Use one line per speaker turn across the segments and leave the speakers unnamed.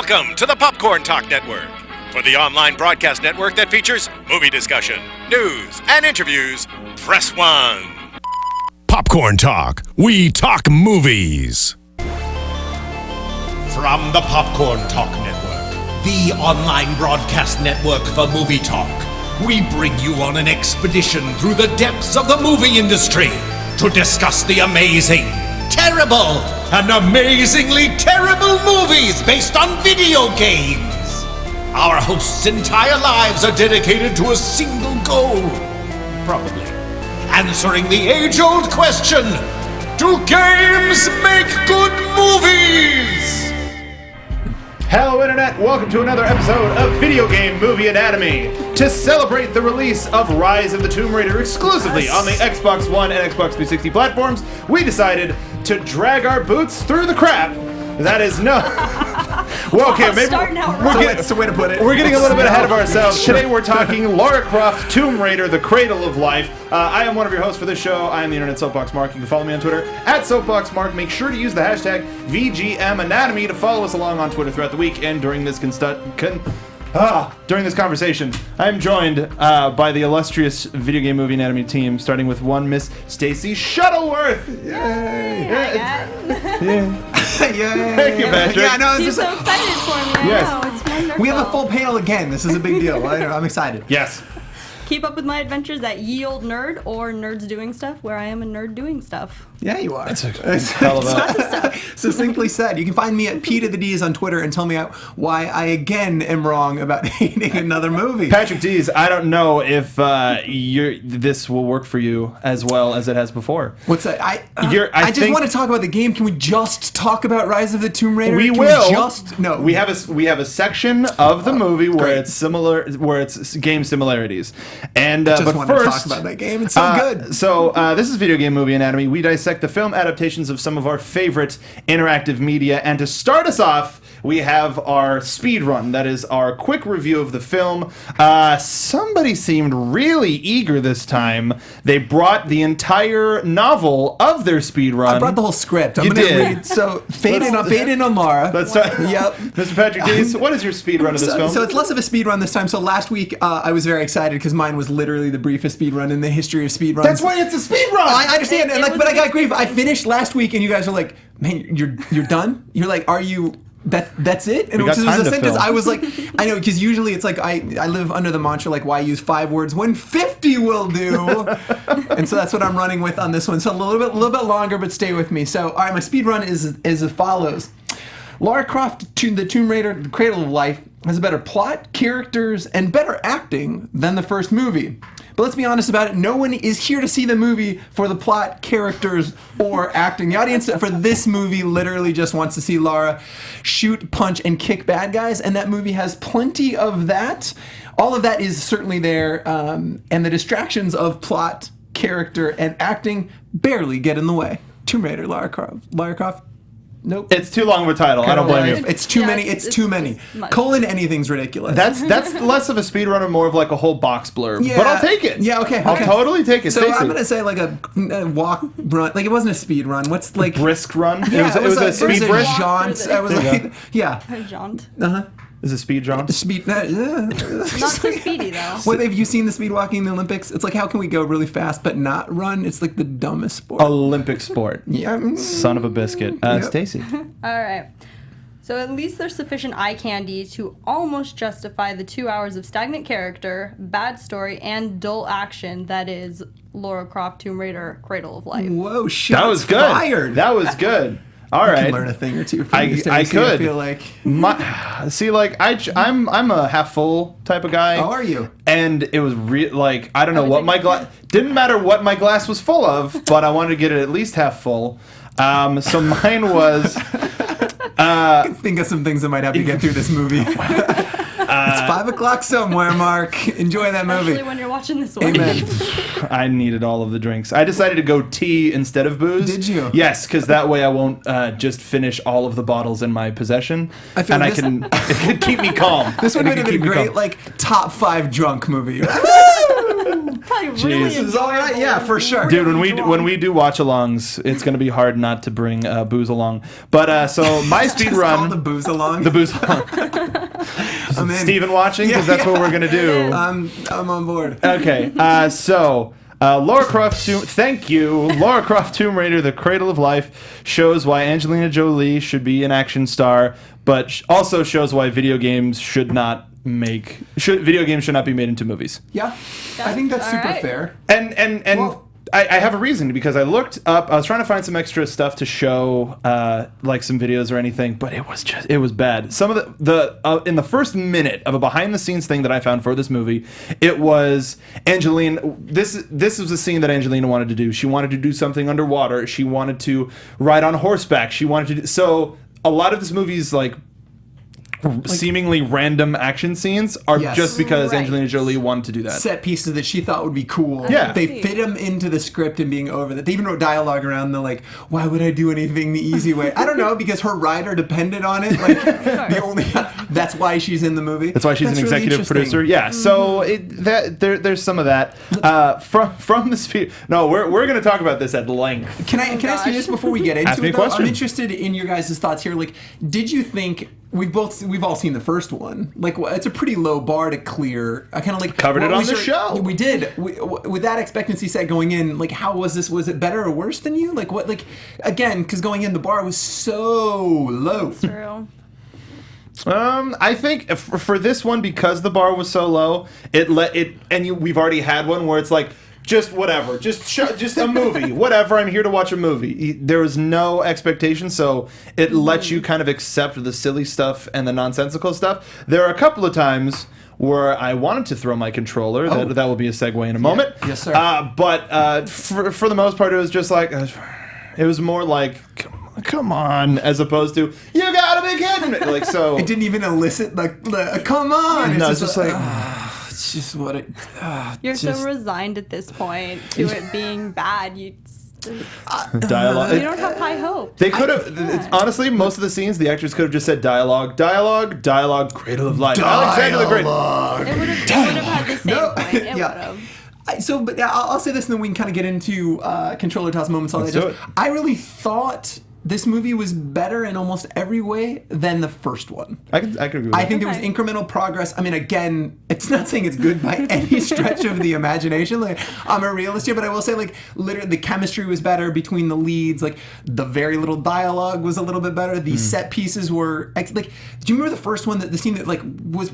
Welcome to the Popcorn Talk Network, for the online broadcast network that features movie discussion, news, and interviews. Press 1. Popcorn Talk. We talk movies.
From the Popcorn Talk Network, the online broadcast network for movie talk, we bring you on an expedition through the depths of the movie industry to discuss the amazing, terrible, and amazingly terrible movies based on video games. Our hosts' entire lives are dedicated to a single goal, probably answering the age-old question, do games make good movies?
Hello Internet, welcome to another episode of Video Game Movie Anatomy. To celebrate the release of Rise of the Tomb Raider exclusively on the Xbox One and Xbox 360 platforms, we decided to drag our boots through the crap. That is no... Well, okay, maybe
that's the way to put it.
We're getting a little bit ahead of ourselves. Today we're talking Lara Croft Tomb Raider, the Cradle of Life. I am one of your hosts for this show. I am the Internet Soapbox Mark. You can follow me on Twitter at SoapboxMark. Make sure to use the hashtag VGMAnatomy to follow us along on Twitter throughout the week. And during this conversation, I am joined by the illustrious Video Game Movie Anatomy team, starting with one Miss Stacey Shuttleworth. Yay!
Yay!
Thank you, Patrick.
Yeah, no,
He's so excited for me.
Yes.
I know, it's wonderful.
we have a full panel again. This is a big deal. I'm excited.
Yes.
Keep up with my adventures at Ye Old Nerd or Nerds Doing Stuff, where I am a nerd doing stuff.
Yeah, you are.
That's
Succinctly said. You can find me at P to the D's on Twitter and tell me why I again am wrong about hating another movie.
Patrick Dees, I don't know if this will work for you as well as it has before.
What's that? I just
think
want to talk about the game. Can we just talk about Rise of the Tomb Raider?
We
Can
will.
No.
We have a section of the movie where it's similar, where it's game similarities. And
I just
but
wanted
first,
to talk about that game. It's so good.
So this is Video Game Movie Anatomy. We dissect the film adaptations of some of our favorite interactive media. And to start us off, we have our speed run. That is our quick review of the film. Somebody seemed really eager this time. They brought the entire novel of their speed run.
I brought the whole script. I'm
You
going to
did.
read. So fade in on Laura.
Let's start.
Yep.
Mr. Patrick Dees, what is your speed run of this film?
So it's less of a speed run this time. So last week I was very excited because mine was literally the briefest speed run in the history of speed runs.
That's why it's a speed run.
I understand, but I got grief. I finished last week, and you guys are like, "Man, you're done." You're like, "Are you?" That's it? And
We
which
got
was
time
a
to
sentence.
fill.
I was like, I know, because usually it's like I live under the mantra like, why use 5 words when 50 will do? And so that's what I'm running with on this one. So a little bit longer, but stay with me. So all right, my speed run is as follows. Lara Croft, the Tomb Raider, the Cradle of Life, has a better plot, characters, and better acting than the first movie. But let's be honest about it, no one is here to see the movie for the plot, characters, or acting. The audience for this movie literally just wants to see Lara shoot, punch, and kick bad guys, and that movie has plenty of that. All of that is certainly there, and the distractions of plot, character, and acting barely get in the way. Tomb Raider, Lara Croft. Nope.
It's too long of a title. I don't blame you.
It's too many. It's too many. Colon anything's ridiculous.
That's less of a speedrun and more of like a whole box blurb.
Yeah.
But I'll take it.
Yeah, okay.
I'll totally take it.
So
Stacey.
I'm gonna say like a walk run. Like it wasn't a speed run. What's like
brisk run?
Yeah,
it was a speed brisk.
jaunt. I was like, yeah.
A jaunt.
Is it speed jaunt?
Speed.
Not so speedy, though.
What have you seen the speed walking in the Olympics? It's like how can we go really fast but not run? It's like the dumbest sport.
Olympic sport.
Yeah.
Son of a biscuit.
Yep.
Stacey.
All right. So at least there's sufficient eye candy to almost justify the 2 hours of stagnant character, bad story, and dull action that is Lara Croft Tomb Raider Cradle of Life.
Whoa, shit.
That was good.
Fired.
That was good. All
You
right.
can learn a thing or two from you, Stacey,
I could.
I feel like.
I'm a half full type of guy.
How are you?
And it was like I don't know what my glass didn't matter what my glass was full of, but I wanted to get it at least half full. So mine was.
I can think of some things I might have to get through this movie. It's 5 o'clock somewhere, Mark. Enjoy that movie.
Especially when you're watching this one.
Amen.
I needed all of the drinks. I decided to go tea instead of booze.
Did you?
Yes, because that way I won't just finish all of the bottles in my possession,
I feel
it can keep me calm.
This would
And
have
it
been
can
a
keep me
great,
calm.
like, top 5 drunk movie.
Probably really
Jeez.
This is all right. Yeah, for sure.
Dude, when we do watch-alongs, it's going to be hard not to bring booze along. But so my speed
Just
run,
call the booze along.
the booze along.
I'm in.
Steven watching because that's what we're going to do.
I'm on board.
Okay, so Lara Croft Lara Croft Tomb Raider: The Cradle of Life shows why Angelina Jolie should be an action star, but also shows why video games should not be made into movies.
Yeah, I think that's super fair.
And
Well,
I have a reason, because I looked up. I was trying to find some extra stuff to show, like some videos or anything, but it was bad. Some of the in the first minute of a behind the scenes thing that I found for this movie, it was Angelina. This was a scene that Angelina wanted to do. She wanted to do something underwater. She wanted to ride on horseback. She wanted to. So a lot of this movie's like seemingly random action scenes are just because
Right.
Angelina Jolie wanted to do that.
set pieces that she thought would be cool.
Yeah.
They fit them into the script and being over that. They even wrote dialogue around the like, why would I do anything the easy way? I don't know, because her rider depended on it. Like that's why she's in the movie.
That's why she's an
really
executive
interesting.
producer. Yeah. So there's some of that from the speed. No, we're going to talk about this at length.
Can I ask you this before we get into
Ask me
it?
a
Though?
question.
I'm interested in your guys' thoughts here. Like, did you think we've all seen the first one? Like, it's a pretty low bar to clear. I kind of like
Covered it
what
on
was
the show.
We did. With that expectancy set going in, like, how was this? Was it better or worse than you? Like, what? Like, again, because going in, the bar was so low.
True.
I think for this one, because the bar was so low, we've already had one where it's like, just whatever, just a movie, whatever. I'm here to watch a movie. There was no expectation, so it lets you kind of accept the silly stuff and the nonsensical stuff. There are a couple of times where I wanted to throw my controller. That will be a segue in a moment.
Yes, sir.
But for the most part, it was just like it was more like, come on, as opposed to, you gotta be kidding me. Like, so
It didn't even elicit like, come on.
No, it's just like.
It's just what it.
You're so resigned at this point to it being bad. You
Dialogue.
don't have high hope.
They could have, honestly, most of the scenes, the actors could have just said dialogue, Cradle of Life. Alexander the Great.
It would have had the same point. It would
Yeah.
have.
But I'll say this, and then we can kind of get into controller toss moments.
Let's do it.
I really thought this movie was better in almost every way than the first one.
I could agree with
I
that.
think there was
Okay.
incremental progress. I mean, again, it's not saying it's good by any stretch of the imagination. Like, I'm a realist here, but I will say, like, literally, the chemistry was better between the leads. Like, the very little dialogue was a little bit better. The set pieces were like. Do you remember the first one? The scene that like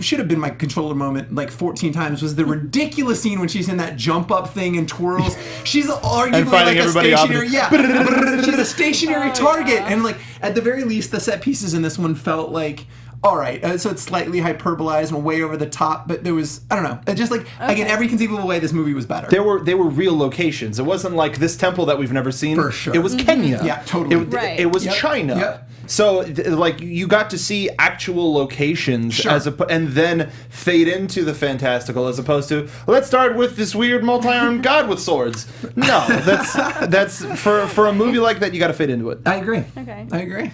should have been my controller moment like 14 times was the ridiculous scene when she's in that jump up thing and twirls. She's arguably
And fighting
like a
everybody off.
stationary. Yeah, she's a stationary target, and like at the very least, the set pieces in this one felt like. All right, so it's slightly hyperbolized and way over the top, but there was, I don't know, it just like in every conceivable way, this movie was better.
They were real locations. It wasn't like this temple that we've never seen.
For sure.
It was Kenya.
Yeah, totally.
Right.
It was
Yep.
China.
Yep.
So, like, you got to see actual locations
Sure.
and then fade into the fantastical, as opposed to, let's start with this weird multi-armed god with swords. No, that's for a movie like that, you got to fit into it.
I agree.
Okay.
I agree.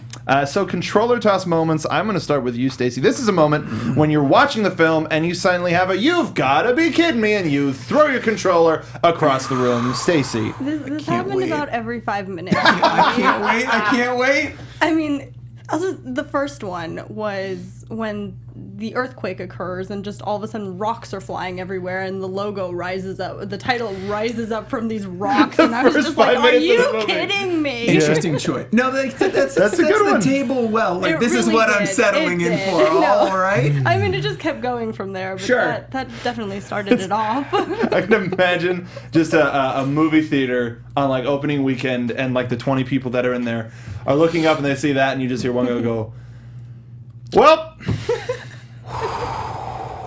So controller toss moments. I'm going to start with you, Stacey. This is a moment when you're watching the film and you suddenly have "you've got to be kidding me" and you throw your controller across the room. Stacey.
This happened
wait.
about every 5 minutes.
I can't wait.
I mean, the first one was when the earthquake occurs and just all of a sudden rocks are flying everywhere and the logo rises up, the title rises up from these rocks, and I was
first
just like,
5
are
minutes of the
you
movie.
kidding me?
Interesting choice. No, that's
a good
the
one.
table well. Like,
It
this is
really
what I'm
did.
settling
It
in
did.
for.
No.
All right.
I mean, it just kept going from there, but
Sure.
that definitely started it off.
I can imagine just a movie theater on like opening weekend, and like the 20 people that are in there are looking up and they see that, and you just hear one guy go, "Well."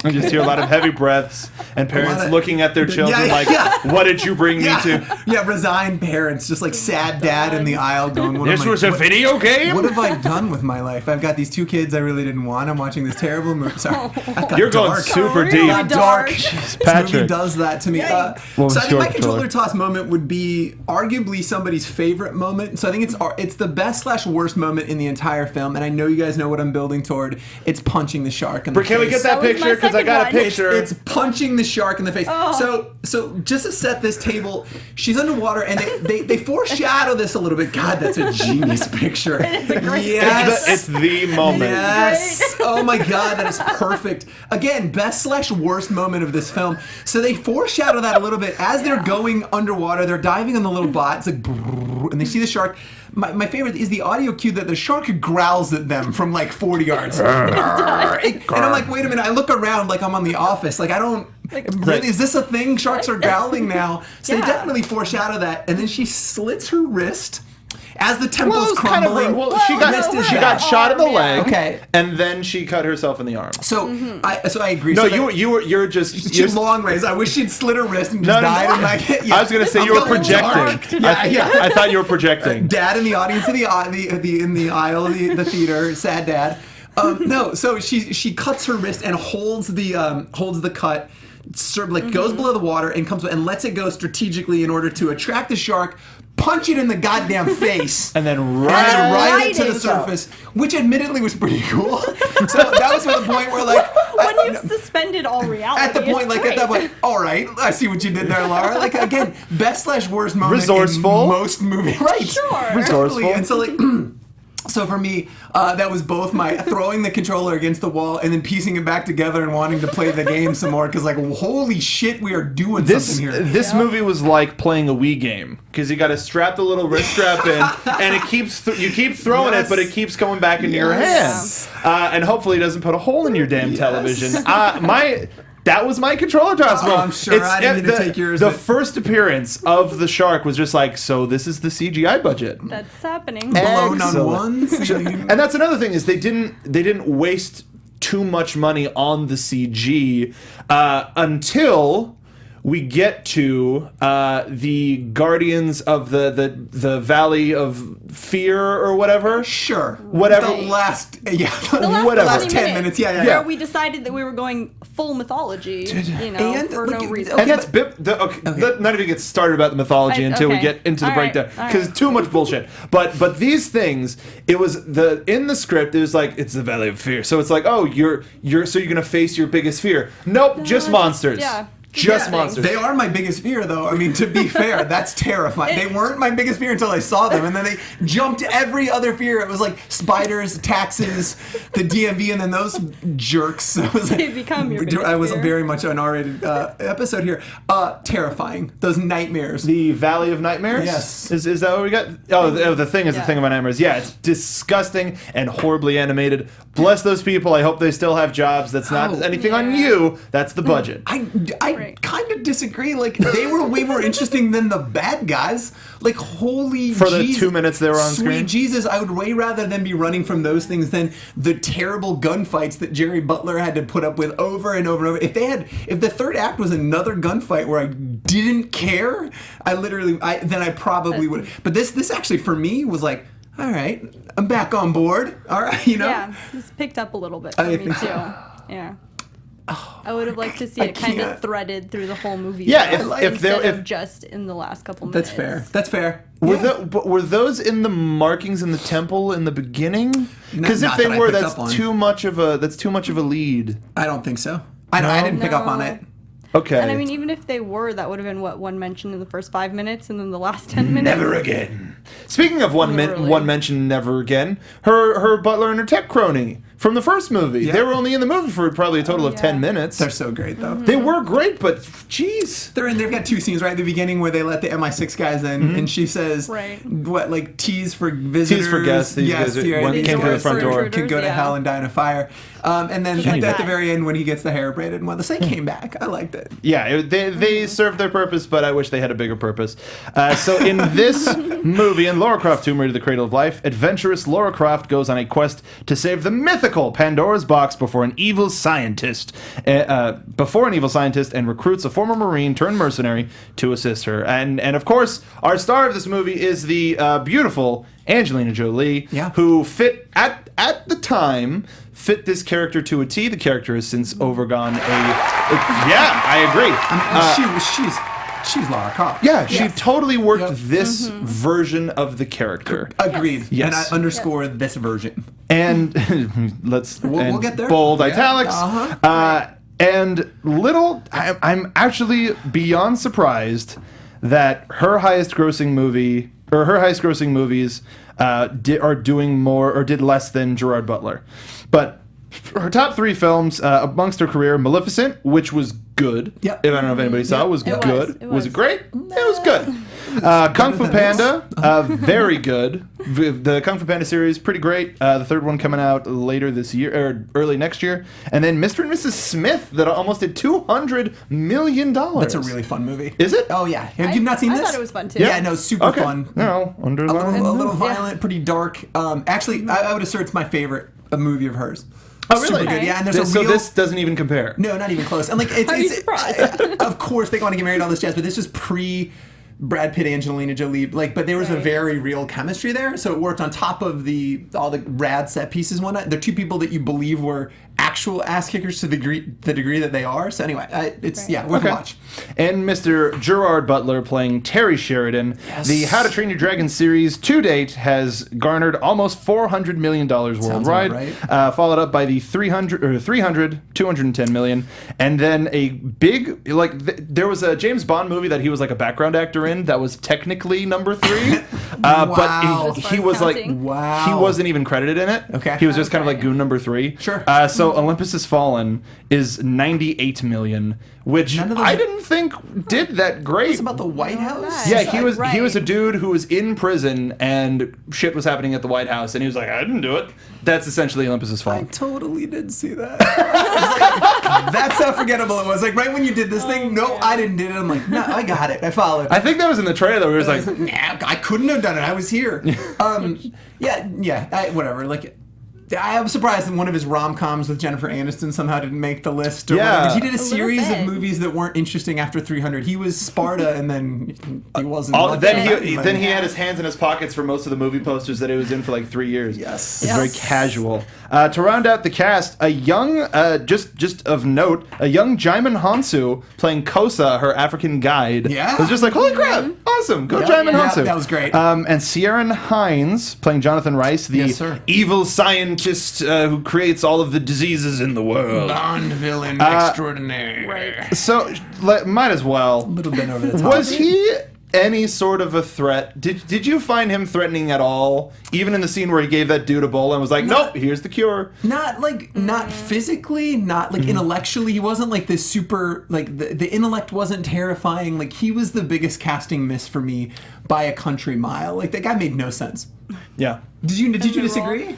I just hear a lot of heavy breaths and parents looking at their children like, "What did you bring me to?"
Yeah, resigned parents, just like sad dad in the aisle going,
This was a video game?
What have I done with my life? I've got these two kids I really didn't want. I'm watching this terrible movie. Sorry. That got
You're going
dark.
super
Really
deep.
Got dark.
dark.
This
Patrick.
movie does that to me.
What
So
was
I think
your
my
controller?
controller toss moment would be arguably somebody's favorite moment. So I think it's the best / worst moment in the entire film, and I know you guys know what I'm building toward. It's punching the shark in the
Can we
face.
get that
That was my
picture? Can because I got a
one.
picture.
It's punching the shark in the face.
Oh.
So just to set this table, she's underwater, and they foreshadow this a little bit. God, that's a genius picture.
It's a great
Yes.
It's the moment.
Yes. Oh my God, that is perfect. Again, best/worst moment of this film. So they foreshadow that a little bit as they're going underwater. They're diving on the little bot. It's like, brrr, and they see the shark. My favorite is the audio cue that the shark growls at them from like 40 yards. And I'm like, wait a minute. I look around like I'm on The Office. Like I don't. Really, is this a thing? Sharks are growling now. So they definitely foreshadow that. And then she slits her wrist. As the temple's crumbling,
she got shot in the leg,
okay,
and then she cut herself in the arm.
So, I agree.
No,
so
you're just
too long ways. I wish she'd slit her wrist and just died. And
I was gonna say you were projecting. I thought you were projecting.
Dad in the audience in the aisle of the theater, sad dad. No, so she cuts her wrist and holds the cut. Goes below the water and comes and lets it go strategically in order to attract the shark, punch it in the goddamn face,
and then
ride it to the surface, which admittedly was pretty cool. So that was the point where
when you've suspended all reality.
At the point, at that point, all right, I see what you did there, Lara. Like again, best/worst moment
resourceful
in most movies, right?
Sure,
resourceful,
and so So for me, that was both my throwing the controller against the wall and then piecing it back together and wanting to play the game some more because, like, holy shit, we are doing something here.
This movie was like playing a Wii game because you got to strap the little wrist strap in, and it keeps you keep throwing it, but it keeps coming back into your hand, and hopefully it doesn't put a hole in your damn television. That was my controller toss moment.
I'm sure I didn't mean to take yours.
The first appearance of the shark was just like, so this is the CGI budget.
That's happening.
Blown on ones.
And that's another thing is they didn't waste too much money on the CG until we get to the Guardians of the Valley of Fear or whatever.
Sure.
Whatever.
The last
whatever.
10 minutes. Yeah.
Where we decided that we were going full mythology, for no reason.
And that's none of you get started about the mythology until we get into the breakdown because it's too much bullshit. But these things, it was in the script. It was like it's the Valley of Fear, so it's like you're gonna face your biggest fear. Nope, just monsters. Just monsters.
They are my biggest fear, though. I mean, to be fair, that's terrifying. They weren't my biggest fear until I saw them, and then they jumped every other fear. It was like spiders, taxes, the DMV, and then those jerks.
They become your biggest
I was
fear.
very much an R-rated episode here. Terrifying. Those nightmares.
The Valley of Nightmares?
Yes.
Is that what we got? Oh, the thing is the thing about nightmares. Yeah, it's disgusting and horribly animated. Bless those people. I hope they still have jobs. That's not anything on you. That's the budget.
I kind of disagree. Like, they were way more interesting than the bad guys. Like, holy
For
Jesus.
the 2 minutes they were on
Sweet
screen?
Jesus, I would way rather than be running from those things than the terrible gunfights that Gerard Butler had to put up with over and over and over. If the third act was another gunfight where I didn't care, then I probably would. But this actually, for me, was like, all right, I'm back on board. All right,
Yeah, it's picked up a little bit for me, too.
So.
Yeah. I would have liked to see it kind of threaded through the whole movie.
Yeah,
instead of just in the last couple minutes.
That's fair.
Were those in the markings in the temple in the beginning? Because if they were, that's too much of a lead.
I don't think so. I didn't pick up on it.
Okay.
And I mean, even if they were, that would have been one mention in the first 5 minutes, and then the last 10 minutes.
Never again. Speaking of one mention, never again. Her butler and her tech crony from the first movie. Yeah. They were only in the movie for probably a total of 10 minutes.
They're so great, though.
They were great, but jeez.
They've got two scenes right at the beginning where they let the MI6 guys in, and she says, teas for visitors.
Teas for guests. These guys came through the front door.
Could go to hell and die in a fire. And then at the very end when he gets the hair braided, the snake came back. I liked it.
Yeah, they served their purpose, but I wish they had a bigger purpose. So in this movie, in Lara Croft Tomb Raider, The Cradle of Life, adventurous Lara Croft goes on a quest to save the mythical Pandora's box before an evil scientist and recruits a former Marine turned mercenary to assist her. And of course, our star of this movie is the beautiful Angelina Jolie, who fit at the time fit this character to a T. The character has since overgone I agree.
She's Lara Croft.
Yeah, she totally worked this version of the character.
Agreed.
Yes.
And I underscore this version.
And we'll
get there.
Bold italics. And I'm actually beyond surprised that her highest grossing movies are doing more or did less than Gerard Butler. But her top 3 films amongst her career, Maleficent, which was good.
Yep.
If I don't know if anybody saw it, was
It
good.
was.
Was it great? It was good. Kung Fu Panda, very good. The Kung Fu Panda series, pretty great. The third one coming out later this year, or early next year. And then Mr. and Mrs. Smith, that almost did $200 million.
That's a really fun movie.
Is it?
Oh, yeah. Have you not seen this?
I thought it was fun, too.
Yeah, no, super
Okay.
fun.
No,
A
underline.
little violent, pretty dark. Actually, I would assert it's my favorite movie of hers.
Oh, really?
Super good. Yeah, and there's
So
a real...
this doesn't even compare.
No, not even close. And like, it's,
Are you surprised?
of course, they want to get married, all this jazz, but this was pre Brad Pitt, Angelina Jolie. Like, but there was a
Right.
very real chemistry there. So it worked on top of all the rad set pieces and whatnot. They're 2 people that you believe were actual ass kickers to the degree that they are. So anyway, it's
Right.
yeah, worth a watch.
And Mr. Gerard Butler playing Terry Sheridan.
Yes.
The How to Train Your Dragon series to date has garnered almost $400 million worldwide,
about
followed up by the 210 million, and then a big there was a James Bond movie that he was like a background actor in that was technically number 3,
Wow.
but he
As far
was
as
like
counting.
Wow.
he wasn't even credited in it.
Okay.
He was just kind of
Okay.
like goon number 3.
Sure.
So Olympus Has Fallen is 98 million, which
None of those
I
are-
didn't think did that great.
It's about the White House.
Nice.
Yeah, he was
Right.
a dude who was in prison and shit was happening at the White House, and he was like, I didn't do it. That's essentially Olympus Has
I
Fallen.
totally did see that. I was like, that's how forgettable it was. Like right when you did this thing, no,
man.
I didn't do it. I'm like, no, I got it. I followed.
I think that was in the trailer where he was like,
Nah, I couldn't have done it. I was here. Whatever. Like, I was surprised that one of his rom-coms with Jennifer Aniston somehow didn't make the list. Or
Yeah.
whatever. 'Cause he did a
little
series of
bit.
movies that weren't interesting after 300. He was Sparta, and then he wasn't.
then he had his hands in his pockets for most of the movie posters that he was in for like 3 years.
Yes.
It's very casual. To round out the cast, a young, just of note, a young Djimon Hounsou playing Kosa, her African guide.
Yeah.
It was just like, holy crap, awesome, go
Yep.
Djimon
Yeah,
Hounsou.
that was great.
And Ciarán Hinds playing Jonathan Rice, the
Yes, sir.
evil scientist who creates all of the diseases in the world.
Bond villain extraordinaire.
Right.
So, might as well.
A little bit over the top.
Was he any sort of a threat? Did you find him threatening at all? Even in the scene where he gave that dude Ebola and was like, nope, here's the cure.
Not physically, not like intellectually. He wasn't like this super, like the intellect wasn't terrifying. Like he was the biggest casting miss for me by a country mile. Like that guy made no sense.
Yeah.
Did you
the
disagree?
role?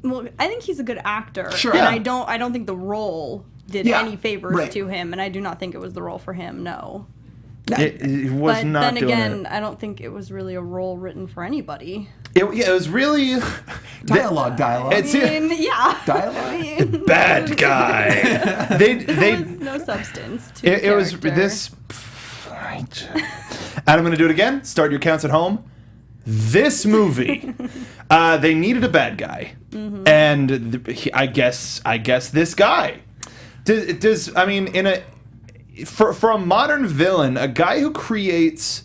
Well, I think he's a good actor.
Sure.
And
Yeah.
I don't think the role did
Yeah,
any favors
right.
to him, and I do not think it was the role for him, no.
It was
But
not
then
doing
again,
it.
I don't think it was really a role written for anybody.
It was really
Dialogue.
It's
I mean, yeah.
Dialogue?
I mean,
bad guy.
there was no substance to
It was
character.
this. And I'm going to do it again. Start your counts at home. This movie, they needed a bad guy, and I guess this guy does. I mean, for a modern villain, a guy who creates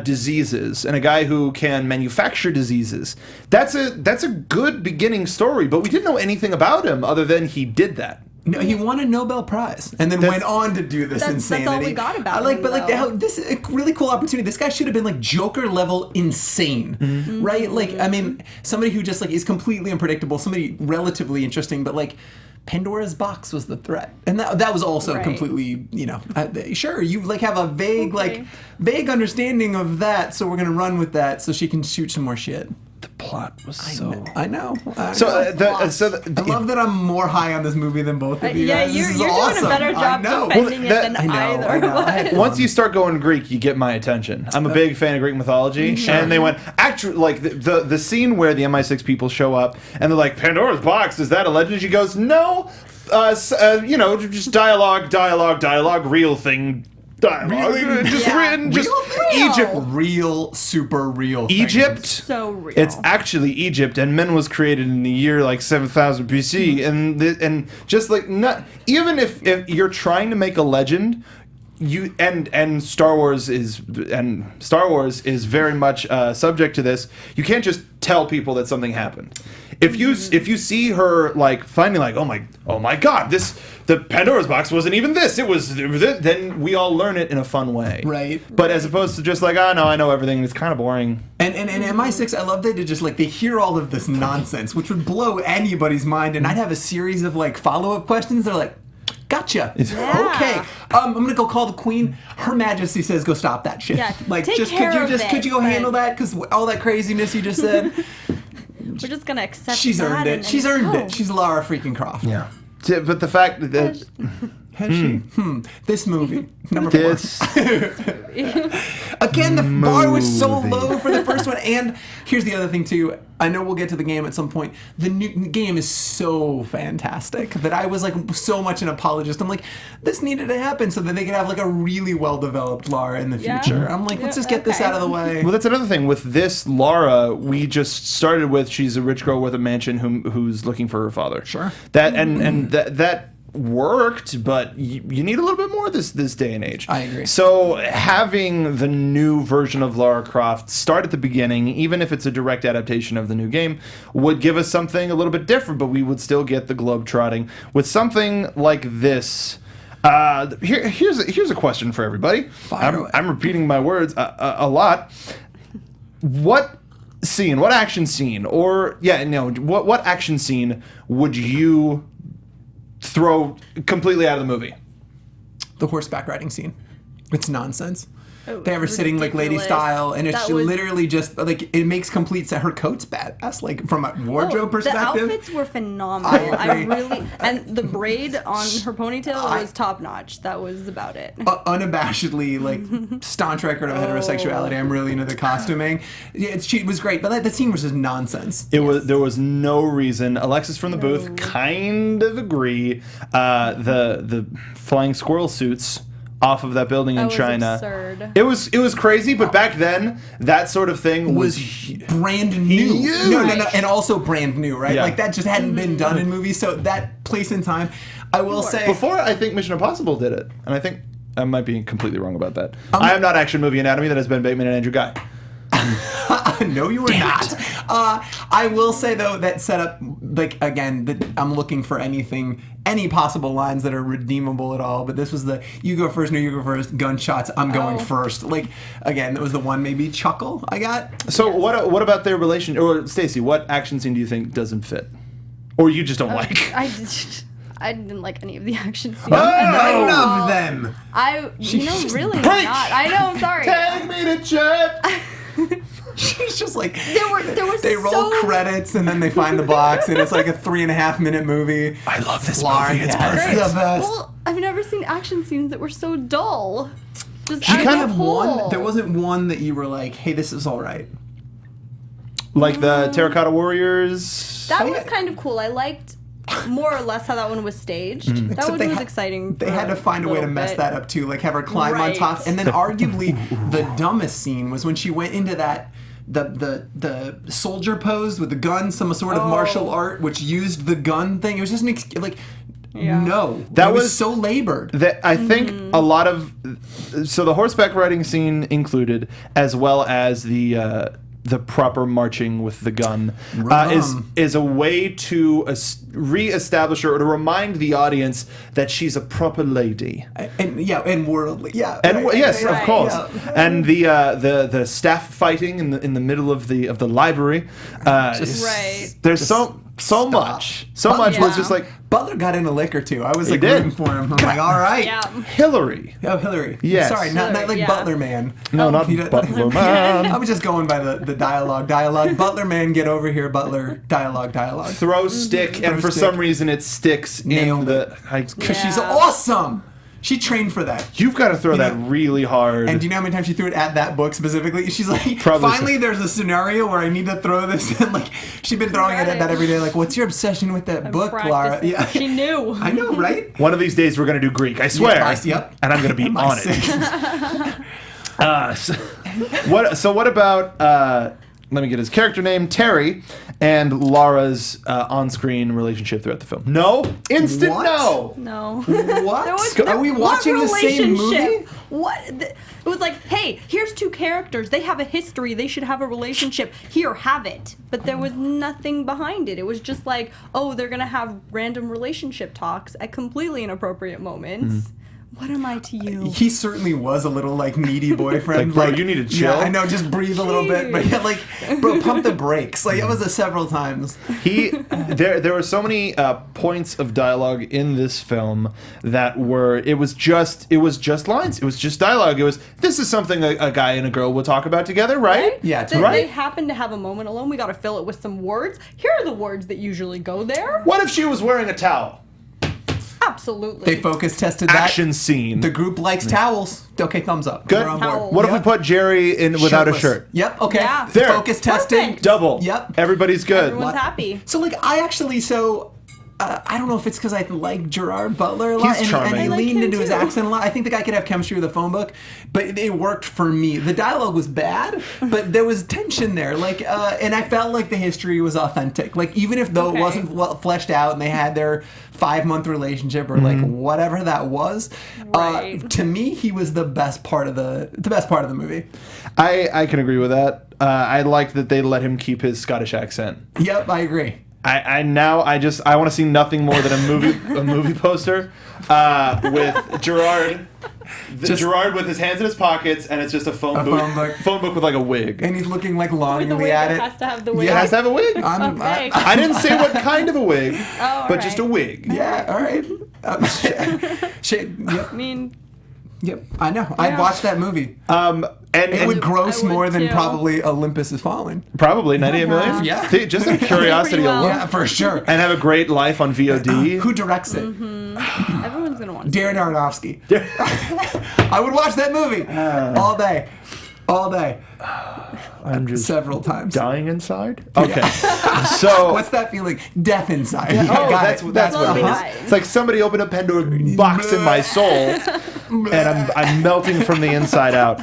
diseases and a guy who can manufacture diseases. That's a good beginning story, but we didn't know anything about him other than he did that.
No, he won a Nobel Prize and then went on to do this
That's
insanity.
all we got about
I like,
him,
but like
though.
this is a really cool opportunity. This guy should have been like Joker level insane, right? Like, I mean, somebody who just like is completely unpredictable, somebody relatively interesting, but like Pandora's box was the threat, and that was also
Right.
completely, sure, you like have a vague
Okay.
vague understanding of that, so we're gonna run with that, so she can shoot some more shit.
The plot was so.
I know.
So
I love that I'm more high on this movie than both of you
Yeah,
guys.
you're
This is
doing
awesome.
a better
I
job
know.
defending
Well,
it than
I know,
either
I know. I had
was.
Once you start going Greek, you get my attention. I'm a big fan of Greek mythology, and they went actually like the scene where the MI6 people show up and they're like, Pandora's box, is that a legend? She goes, no, just dialogue, real thing. Dialogue, just
Yeah.
written, just
Real.
Egypt.
Real, super real.
Egypt.
things.
So real.
It's actually Egypt, and Men was created in the year like 7000 BC, and just like not even if you're trying to make a legend, you and Star Wars is very much subject to this. You can't just tell people that something happened. if you see her like finally like oh my god, the Pandora's box wasn't even this, it was then we all learn it in a fun way,
Right.
But as opposed to just like, oh no, I know everything, it's kind of boring.
And MI6, I love that they hear all of this nonsense, which would blow anybody's mind, and I'd have a series of like follow-up questions. They're like, gotcha.
Yeah.
Okay. I'm gonna go call the Queen. Her Majesty says go stop that shit.
Yeah,
Like,
take
just
care
could you
of
just
it,
could you go
but-
handle that? Because all that craziness you just said,
We're just gonna accept.
she's
that
earned it.
and
She's earned
go.
it. She's Lara freaking Croft.
Yeah. But the fact that
Has she? This movie. Number 4.
this
Again, the bar was so low for the first one. And here's the other thing, too. I know we'll get to the game at some point. The new game is so fantastic that I was like so much an apologist. I'm like, this needed to happen so that they could have like a really well-developed Lara in the
Yeah.
future. I'm like, let's just get this
okay.
out of the way.
well, that's another thing with this Lara. We just started with she's a rich girl with a mansion who's looking for her father.
Sure.
That and that worked, but you need a little bit more this day and age.
I agree.
So having the new version of Lara Croft start at the beginning, even if it's a direct adaptation of the new game, would give us something a little bit different, but we would still get the globe-trotting. With something like this, here's a question for everybody.
Away.
I'm repeating my words a lot. What action scene what action scene would you throw completely out of the movie?
The horseback riding scene. It's nonsense.
Oh,
They have her sitting like lady
ridiculous.
style, and it's
That was-
literally just like it makes complete sense. Her coat's badass, like from a wardrobe
Oh,
perspective.
The outfits were phenomenal.
I
I
agree.
really and the braid on her ponytail was top notch. That was about it.
Unabashedly, like staunch record of heterosexuality. I'm really into the costuming. Yeah, it was great, but the scene was just nonsense.
There was no reason. Alexis from the booth kind of agree. The flying squirrel suits off of that building in
That was
China.
absurd.
It was crazy, but back then that sort of thing was
Brand new.
Huge.
No, and also brand new, right?
Yeah.
Like that just hadn't been done in movies. So that place in time, I will say.
before I think Mission Impossible did it, and I think I might be completely wrong about that. I am not Action Movie Anatomy. That has Ben Bateman and Andrew Guy.
No, you were not. I will say though that setup, like again, that I'm looking for any possible lines that are redeemable at all. But this was the you go first, no, you go first. Gunshots, I'm going first. Like again, that was the one maybe chuckle I got.
So what about their relation? Or Stacey, what action scene do you think doesn't fit, or you just don't like?
I didn't like any of the action scenes.
None of them.
Really
Preach!
not. I know. I'm sorry.
Take me to church.
She's just like
There was
they roll
so
credits and then they find the box and it's like a 3.5 minute movie.
I love this
Lara,
movie. It's
yes,
perfect.
the best.
Well, I've never seen action scenes that were so dull. Just
She
as
kind
a
of
whole.
one. There wasn't one that you were like, "Hey, this is all right."
Like the Terracotta Warriors.
That was kind of cool. I liked more or less how that one was staged. That
Except
one
they
was
ha-
exciting.
They
for
had to find a way to
little
mess
bit.
that up too, like have her climb on
Right.
top. And then arguably the dumbest scene was when she went into that the soldier pose with the gun, some sort of martial art which used the gun thing. It was just no.
That
it was
was-
so labored.
That I think a lot of the horseback riding scene included, as well as the proper marching with the gun, is a way to reestablish her or to remind the audience that she's a proper lady.
And worldly. Yeah.
And
right,
yes,
right,
of course.
yeah.
And the staff fighting in the middle of the library.
Right.
There's so much. So much was just like
Butler got in a lick or two. I was like
did.
rooting for him. I'm like, all right.
Yeah.
Hillary.
Oh, Hillary.
Yes.
Sorry, not
Hillary,
like
yeah.
Butler Man.
No, not
He don't-
Butler Man.
I was just going by the dialogue. Butler Man, get over here. Butler. Dialogue.
Throw stick, and for
stick.
some reason it sticks
Nailed
in the.
Because she's
Yeah.
awesome. She trained for that.
You've got to throw that
know-
really hard.
And do you know how many times she threw it at that book specifically? She's like,
Probably
finally, there's a scenario where I need to throw this. And like, she'd been throwing it at that every day. Like, what's your obsession with that book, Lara?
Practicing.
Yeah,
She knew.
I know, right?
One of these days we're going to do Greek, I swear.
Yep.
And I'm going to be on it. So what about, let me get his character name, Terry. and Lara's on-screen relationship throughout the film. No? Instant
What?
no!
No.
What?
There was
Are we
what
watching the same
relationship?
movie?
What? It was like, hey, here's two characters. They have a history. They should have a relationship. Here, have it. But there was nothing behind it. It was just like, oh, they're going to have random relationship talks at completely inappropriate moments. What am I to you?
He certainly was a little like needy boyfriend.
Like, bro, you need to chill.
Yeah, I know, just breathe a little bit. But yeah, like, bro, pump the brakes. Like, it was several times.
There were so many points of dialogue in this film that were it was just lines. It was just dialogue. It was this is something a guy and a girl will talk about together, right?
Yeah,
They happen to have a moment alone. We got to fill it with some words. Here are the words that usually go there.
What if she was wearing a towel?
Absolutely.
They focus tested that.
Action scene.
The group likes towels. Okay, thumbs up.
Good.
We're on board.
Towel.
What if we put Jerry in without a
Shirtless.
shirt?
Yep. Okay.
Yeah.
There.
Focus testing.
Perfect.
Double.
Yep.
Everybody's good.
Everyone's happy.
So like I actually I don't know if it's because I like Gerard Butler a lot,
He's
and
charming.
he
I
like
leaned
him
into his
too.
accent a lot. I think the guy could have chemistry with a phone book, but it worked for me. The dialogue was bad, but there was tension there. Like, and I felt like the history was authentic. Like, even if though it
Okay.
wasn't well fleshed out, and they had their 5-month relationship or like whatever that was,
Right.
to me, he was the best part of the movie.
I can agree with that. I like that they let him keep his Scottish accent.
Yep, I agree.
I want to see nothing more than a movie poster with Gerard. Gerard with his hands in his pockets, and it's just a phone book with like a wig.
And he's looking like
With the
longingly
wig
at
that
it.
has to have the wig.
It has to have a wig.
Okay.
I didn't say what kind of a wig,
all
but just a
right.
wig.
Yeah, all right. Yep.
I mean,
Yep, I know. I'd watch that movie.
And
It would gross
I would
more than
too.
probody Olympus Has Fallen.
probably 98 million.
Yeah.
Just out of curiosity
Pretty well.
alone.
Yeah, for sure.
And have a great life on VOD.
Who directs it?
everyone's going to want to.
Darren Aronofsky. I would watch that movie all day. All day.
I'm just
Several times.
dying inside. Okay, so
What's that feeling? Death inside.
oh,
Got
that's
it.
what
Lovely
it is.
night.
It's like somebody opened a Pandora's box in my soul, and I'm melting from the inside out.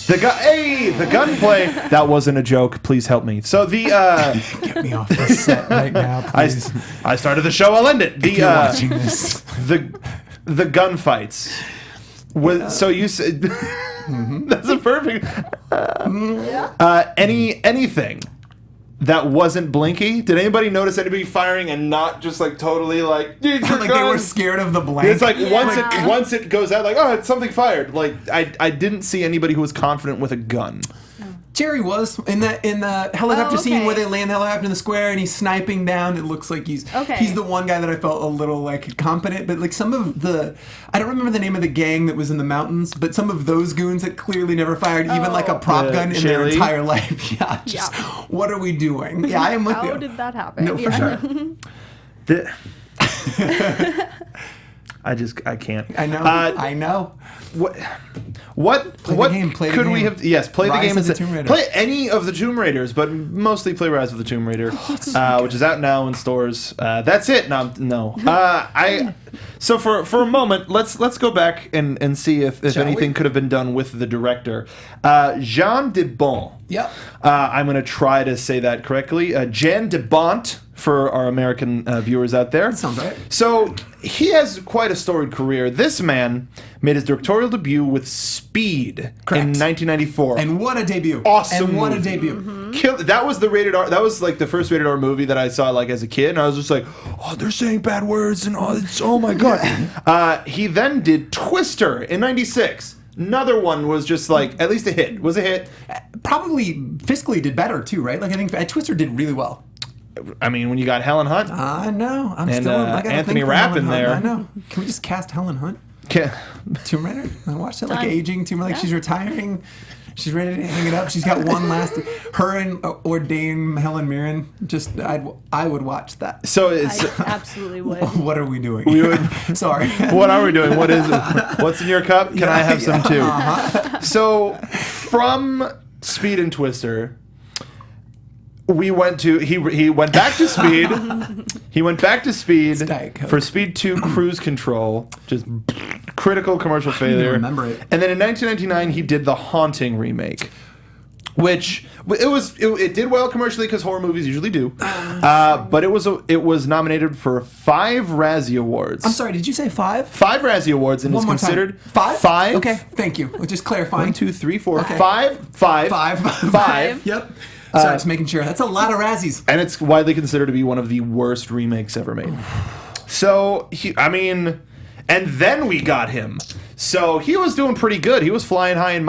The gunplay. That wasn't a joke. Please help me. So
Get me off this set right now, please.
I started the show. I'll end it.
If you're watching this.
The gunfights. So you said that's a perfect. Anything that wasn't blinky. Did anybody notice anybody firing and not just like totally like? Use your
Like they were
guns?
scared of the blank.
It's like
Yeah.
once it goes out, like oh, it's something fired. Like I didn't see anybody who was confident with a gun.
Jerry was in the helicopter
Oh,
scene
okay.
where they land the helicopter in the square and he's sniping down. It looks like he's the one guy that I felt a little like competent, but like some of the I don't remember the name of the gang that was in the mountains, but some of those goons that clearly never fired even like a prop
The
gun in their
Shaylee?
entire life. Yeah, just what are we doing? Yeah, I am with you.
How did that happen?
No, for sure.
I can't.
I know. I know.
What
the game, play the
could we
game.
have? Yes, play
Rise
the game.
of the Tomb Raider.
Play any of the Tomb Raiders, but mostly play Rise of the Tomb Raider, which is out now in stores. That's it. No. So for a moment, let's go back and see if
Shall
anything
we?
could have been done with the director, Jan de Bont.
Yep.
I'm going to try to say that correctly. Jan de Bont for our American viewers out there.
Sounds right.
So he has quite a storied career. This man made his directorial debut with Speed
Correct.
in 1994.
And what a debut.
Awesome
And what a
movie.
debut.
That was the rated R. That was like the first rated R movie that I saw like as a kid, and I was just like, oh, they're saying bad words, and oh my god. He then did Twister in '96. Another one was just like at least a hit. Was a hit.
Probably fiscally did better too, right? Like I think Twister did really well.
I mean, when you got Helen Hunt,
I know. I'm
And,
still. I got a
Anthony
thing for
Rapp
Helen
in
Hunt.
there.
I know. Can we just cast Helen Hunt?
okay.
Tomb Raider. I watched that like
Done.
aging Tomb Raider. Like she's retiring. She's ready to hang it up. She's got one last. Her and ordained Helen Mirren. Just I would watch that.
So it's.
I absolutely would.
What are we doing?
We would-
Sorry.
What are we doing? What is it? What's in your cup? Can I have some too? So from Speed and Twister, we went to he went back to Speed. He went back to Speed
Diet Coke.
for Speed 2 Cruise Control, just critical commercial failure.
remember it.
And then in 1999 he did The Haunting remake, which it did well commercially because horror movies usually do. But it was nominated for 5 Razzie Awards.
I'm sorry, did you say 5?
5 Razzie Awards, and
One
is
more
considered
time. 5?
5.
Okay, thank you. We're just clarifying.
1, 2, 3, 4,
Okay.
5. 5.
Yep. Sorry, just making sure. That's a lot of Razzies.
And it's widely considered to be one of the worst remakes ever made. So, and then we got him. So he was doing pretty good. He was flying high and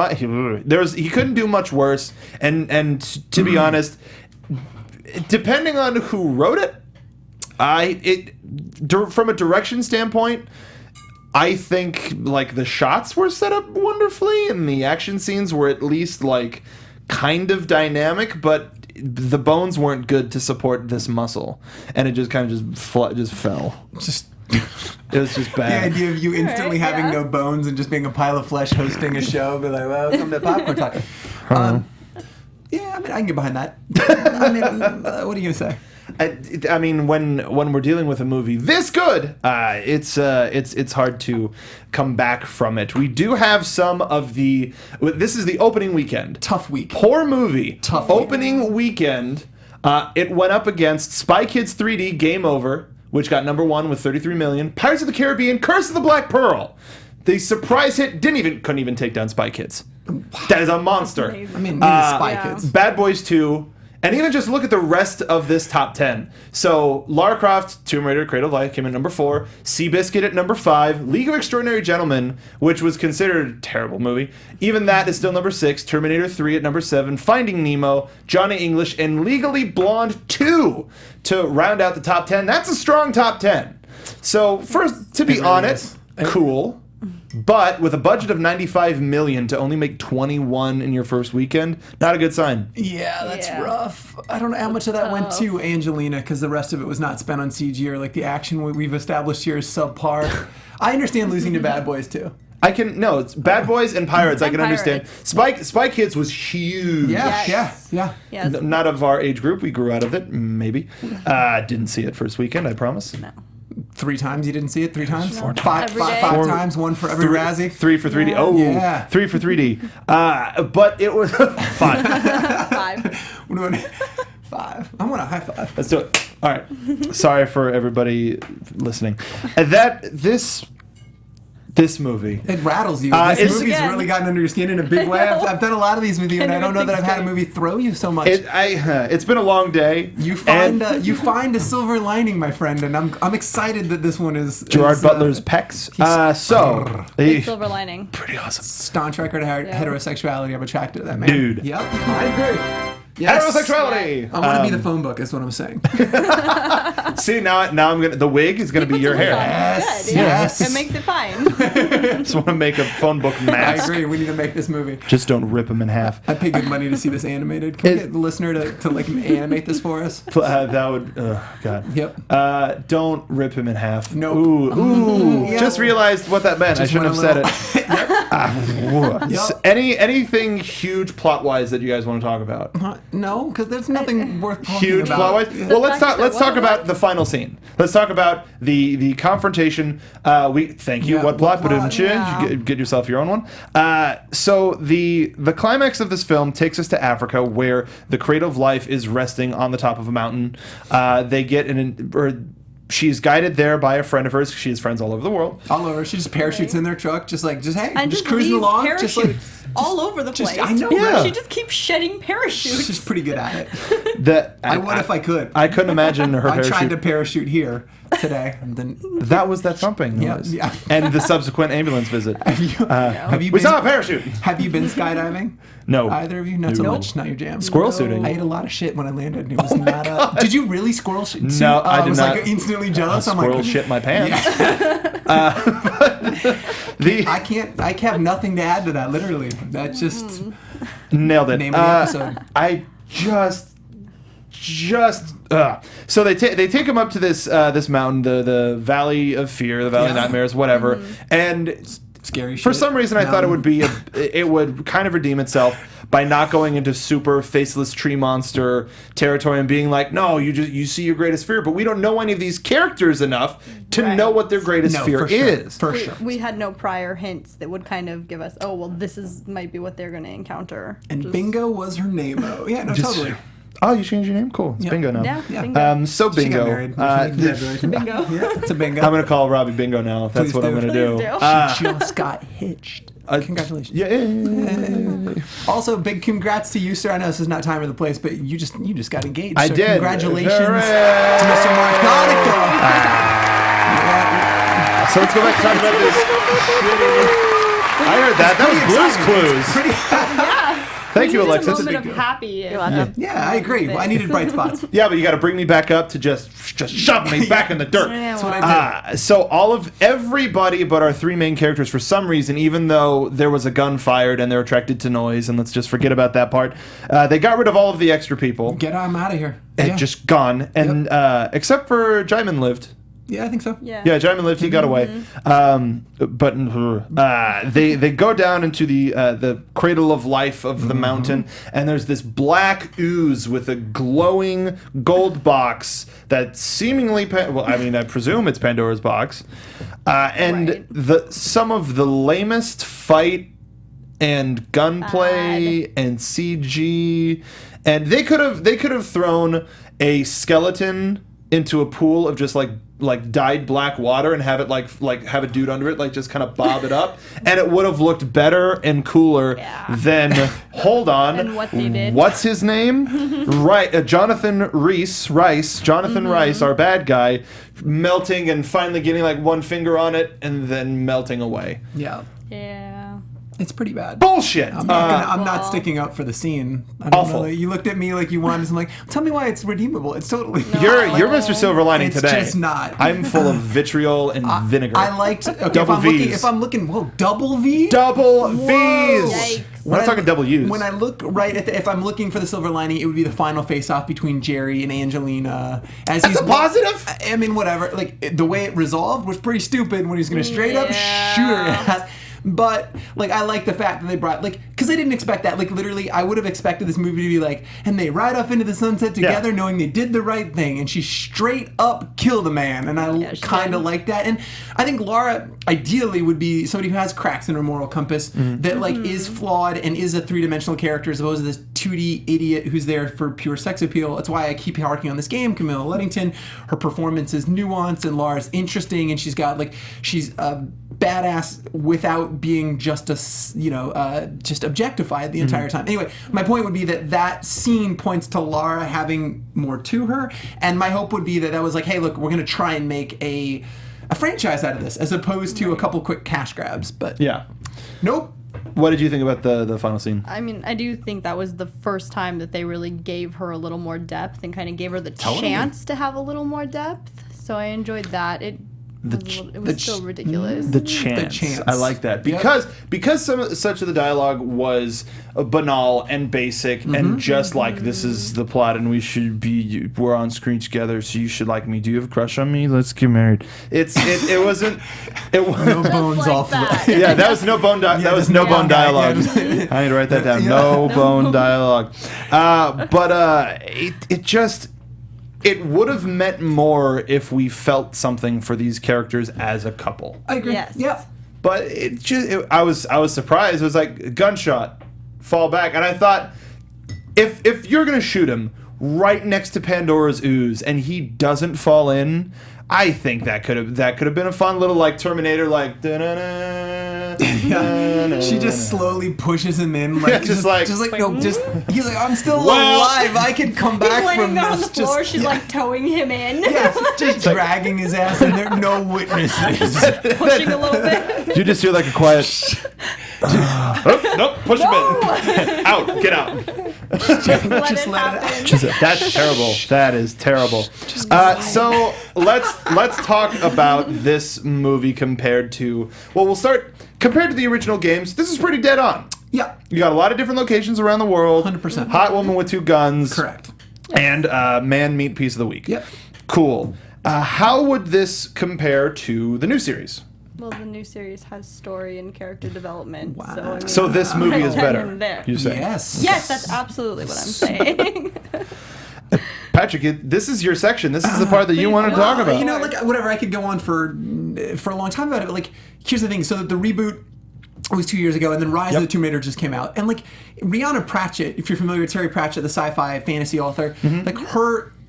he couldn't do much worse. And to be honest, depending on who wrote it, from a direction standpoint, I think like the shots were set up wonderfully and the action scenes were at least like kind of dynamic, but the bones weren't good to support this muscle, and it just kind of just fell. It was just bad.
The idea of you instantly having no bones and just being a pile of flesh hosting a show, be like, welcome to Popcorn Talk. Yeah, I can get behind that. What are you gonna say?
I mean, when we're dealing with a movie this good, it's hard to come back from it. We do have some of the. This is the opening weekend.
Tough week.
Poor movie.
Tough
opening weekend. It went up against Spy Kids 3D Game Over, which got number 1 with 33 million. Pirates of the Caribbean: Curse of the Black Pearl. The surprise hit couldn't even take down Spy Kids. That is a monster.
I mean, neither Spy Kids.
Bad Boys 2. And even just look at the rest of this top 10. So, Lara Croft, Tomb Raider, Cradle of Life came in number 4. Seabiscuit at number 5. League of Extraordinary Gentlemen, which was considered a terrible movie. Even that is still number 6. Terminator 3 at number 7. Finding Nemo, Johnny English, and Legally Blonde 2 to round out the top 10. That's a strong top 10. So, first, to be honest, cool. But with a budget of 95 million to only make 21 in your first weekend, not a good sign.
Yeah, that's rough. I don't know how much of that went to Angelina, because the rest of it was not spent on CG, or like the action we've established here is subpar. I understand losing to Bad Boys too.
It's Bad Boys and Pirates. I can
Pirates.
understand. Spy Kids was huge.
Yeah.
Yes.
Not of our age group. We grew out of it, maybe. Didn't see it first weekend, I promise.
No.
3 times you didn't see it? 3 times?
No.
Five
Every day.
times, 1 for every Razzie?
3 for 3D.
Yeah.
Oh,
Yeah.
3 for 3D. But it was 5.
5.
We're doing 5. I want a high five.
Let's do it. All right. Sorry for everybody listening. This movie.
It rattles you. This movie's really gotten under your skin in a big way. I've done a lot of these with you, and I don't know that I've had a movie throw you so much.
It's been a long day.
You find a silver lining, my friend, and I'm excited that this one is
Gerard Butler's pecs.
Big silver lining.
Pretty awesome.
staunch record of heterosexuality. I'm attracted to that man.
Dude.
Yep, I agree. Yes.
Heterosexuality.
I want to be the phone book. Is what I'm saying.
See, now I'm gonna. The wig is gonna be your hair.
Yes.
Good, yeah.
Yes.
It makes it fine.
Just want to make a phone book
I
mask.
agree. We need to make this movie.
Just don't rip them in half.
I pay good money to see this animated. Can we get the listener to like animate this for us?
That would. God.
Yep.
Don't rip him in half.
Nope.
Ooh.
Yeah.
Just realized what that meant. I
Just
shouldn't have
went
said
a
it.
Yep.
Anything huge plot wise that you guys want to talk about?
No, because there's nothing worth talking
Huge
about.
plot wise. Well, let's talk about the final scene. Let's talk about the confrontation. Thank you.
Yeah,
What plot? But
yeah.
get yourself your own one. So the climax of this film takes us to Africa, where the Cradle of Life is resting on the top of a mountain. They get she's guided there by a friend of hers. She has friends all over the world.
All over. She just parachutes in their truck, just hey,
And
just cruising along,
parachutes
just like
all over the place.
I know.
Yeah.
She just keeps shedding parachutes.
she's pretty good at it. I would if I could.
I couldn't imagine her
I
parachute.
tried to parachute here today, and then
That was that thumping
Yeah,
noise.
yeah.
And the subsequent ambulance visit.
have you
We
been,
saw a parachute.
Have you been skydiving?
No.
Either of you? Not so
No.
much. Not your jam.
Squirrel suiting.
I ate a lot of shit when I landed. And it was not. Did you really squirrel shit?
No, I
I
did
was
not.
like instantly jealous. I'm
Squirrel
like,
shit my pants.
I have nothing to add to that. Literally, that just
Nailed it.
Name of the episode.
I just. So they take him up to this mountain, the Valley of Fear, the Valley of Nightmares, whatever, and
Scary shit.
For some reason, I thought it would kind of redeem itself by not going into super faceless tree monster territory and being like, no, you see your greatest fear, but we don't know any of these characters enough to know what their greatest fear is.
For sure.
We had no prior hints that would kind of give us, oh, well, might be what they're going to encounter.
And Bingo was her name. Oh, yeah, no, totally.
Oh, you changed your name? Cool. It's Bingo now.
Yeah, Bingo.
So
She
Bingo.
got married.
To Bingo.
Yeah, it's a bingo.
I'm going to call Robbie Bingo now. That's
Please
what I'm
do.
going to do.
Please do.
Just got hitched. Congratulations.
Yeah.
Also, big congrats to you, sir. I know this is not time or the place, but you just got engaged.
I
so
did.
Congratulations
Hooray.
to Mr. Mark Donica.
So let's go back and talk about this shitty... I heard that. That was Blue's Clues. Thank you, Alexa.
It's a moment of happy.
Yeah, I agree. Well, I needed bright spots.
Yeah, but you got to bring me back up to just shove me back in the dirt.
That's what I did.
So everybody but our three main characters, for some reason, even though there was a gun fired and they're attracted to noise, and let's just forget about that part, they got rid of all of the extra people.
Get them out of here.
And just gone. And except for Djimon lived.
Yeah, I think so.
Yeah.
Yeah, Djimon lived. He got away. But they go down into the Cradle of Life of the mountain, and there's this black ooze with a glowing gold box that seemingly, I presume it's Pandora's box, and some of the lamest fight and gunplay and CG, and they could have thrown a skeleton into a pool of just like dyed black water and have it like have a dude under it, like just kind of bob it up, and it would have looked better and cooler than hold on,
than what they did.
What's his name? Right, Jonathan Rice, our bad guy, melting and finally getting like one finger on it and then melting away.
Yeah.
Yeah.
It's pretty bad.
Bullshit.
I'm not sticking up for the scene. I don't
Awful.
know. You looked at me like you wanted. I'm like, tell me why it's redeemable. It's totally.
You're Mr. Silver Lining
It's
today.
just not.
I'm full of vitriol and vinegar.
I liked. Okay,
Double
if I'm looking, whoa, double V.
Double V's.
Yikes.
We're not talking double U's.
When I look right at if I'm looking for the silver lining, it would be the final face-off between Jerry and Angelina. That's
a positive.
I mean, whatever. Like the way it resolved was pretty stupid when he's going to straight up shoot her ass. But like, I like the fact that they brought because I didn't expect that. Like, literally, I would have expected this movie to be like, and they ride off into the sunset together, knowing they did the right thing, and she straight up killed a man, and I kind of like that. And I think Lara ideally would be somebody who has cracks in her moral compass that is flawed and is a three-dimensional character as opposed to this 2D idiot who's there for pure sex appeal. That's why I keep harking on this game. Camilla Luddington, her performance is nuanced, and Lara's interesting, and she's a badass without being just objectified the entire time. Anyway, my point would be that scene points to Lara having more to her, and my hope would be that was like, hey, look, we're going to try and make a franchise out of this as opposed to a couple quick cash grabs. But nope.
What did you think about the final scene?
I mean, I do think that was the first time that they really gave her a little more depth and kind of gave her the chance to have a a little more depth. So I enjoyed that. It was still ridiculous.
The chance. I like that because such of the dialogue was banal and basic and just like, this is the plot and we're on screen together, so you should like me. Do you have a crush on me? Let's get married. It wasn't
no bones
like
off.
That.
That was no bone. That was no bone dialogue. I need to write that down. No bone dialogue. It would have meant more if we felt something for these characters as a couple.
I agree.
Yes.
Yeah.
But I was surprised. It was like gunshot, fall back, and I thought, if you're gonna shoot him right next to Pandora's ooze and he doesn't fall in, I think that could have been a fun little like Terminator like.
She just slowly pushes him in, like he's like I'm still
Well,
alive. I can come back
He's
from
laying there on
this.
the floor. She's like towing him in,
Just dragging his ass, and there are no witnesses.
pushing a little bit.
You just hear like a quiet. Nope, push him in. Out, get out.
Let it happen.
That's terrible. That is terrible. So let's talk about this movie compared to. Well, we'll start compared to the original games. This is pretty dead on.
Yeah.
You got a lot of different locations around the world.
100%.
Hot woman with two guns.
Correct.
And man meat piece of the week.
Yep.
Cool. How would this compare to the new series?
Well, the new series has story and character development.
Wow.
So, I mean,
So this movie is better.
There.
You say?
Yes.
Yes, that's absolutely what I'm saying.
Patrick, this is your section. This is the part that you want to talk about.
You know, like whatever. I could go on for a long time about it. But like, here's the thing. So the reboot was 2 years ago, and then Rise of the Tomb Raider just came out. And like Rihanna Pratchett, if you're familiar with Terry Pratchett, the sci-fi fantasy author, like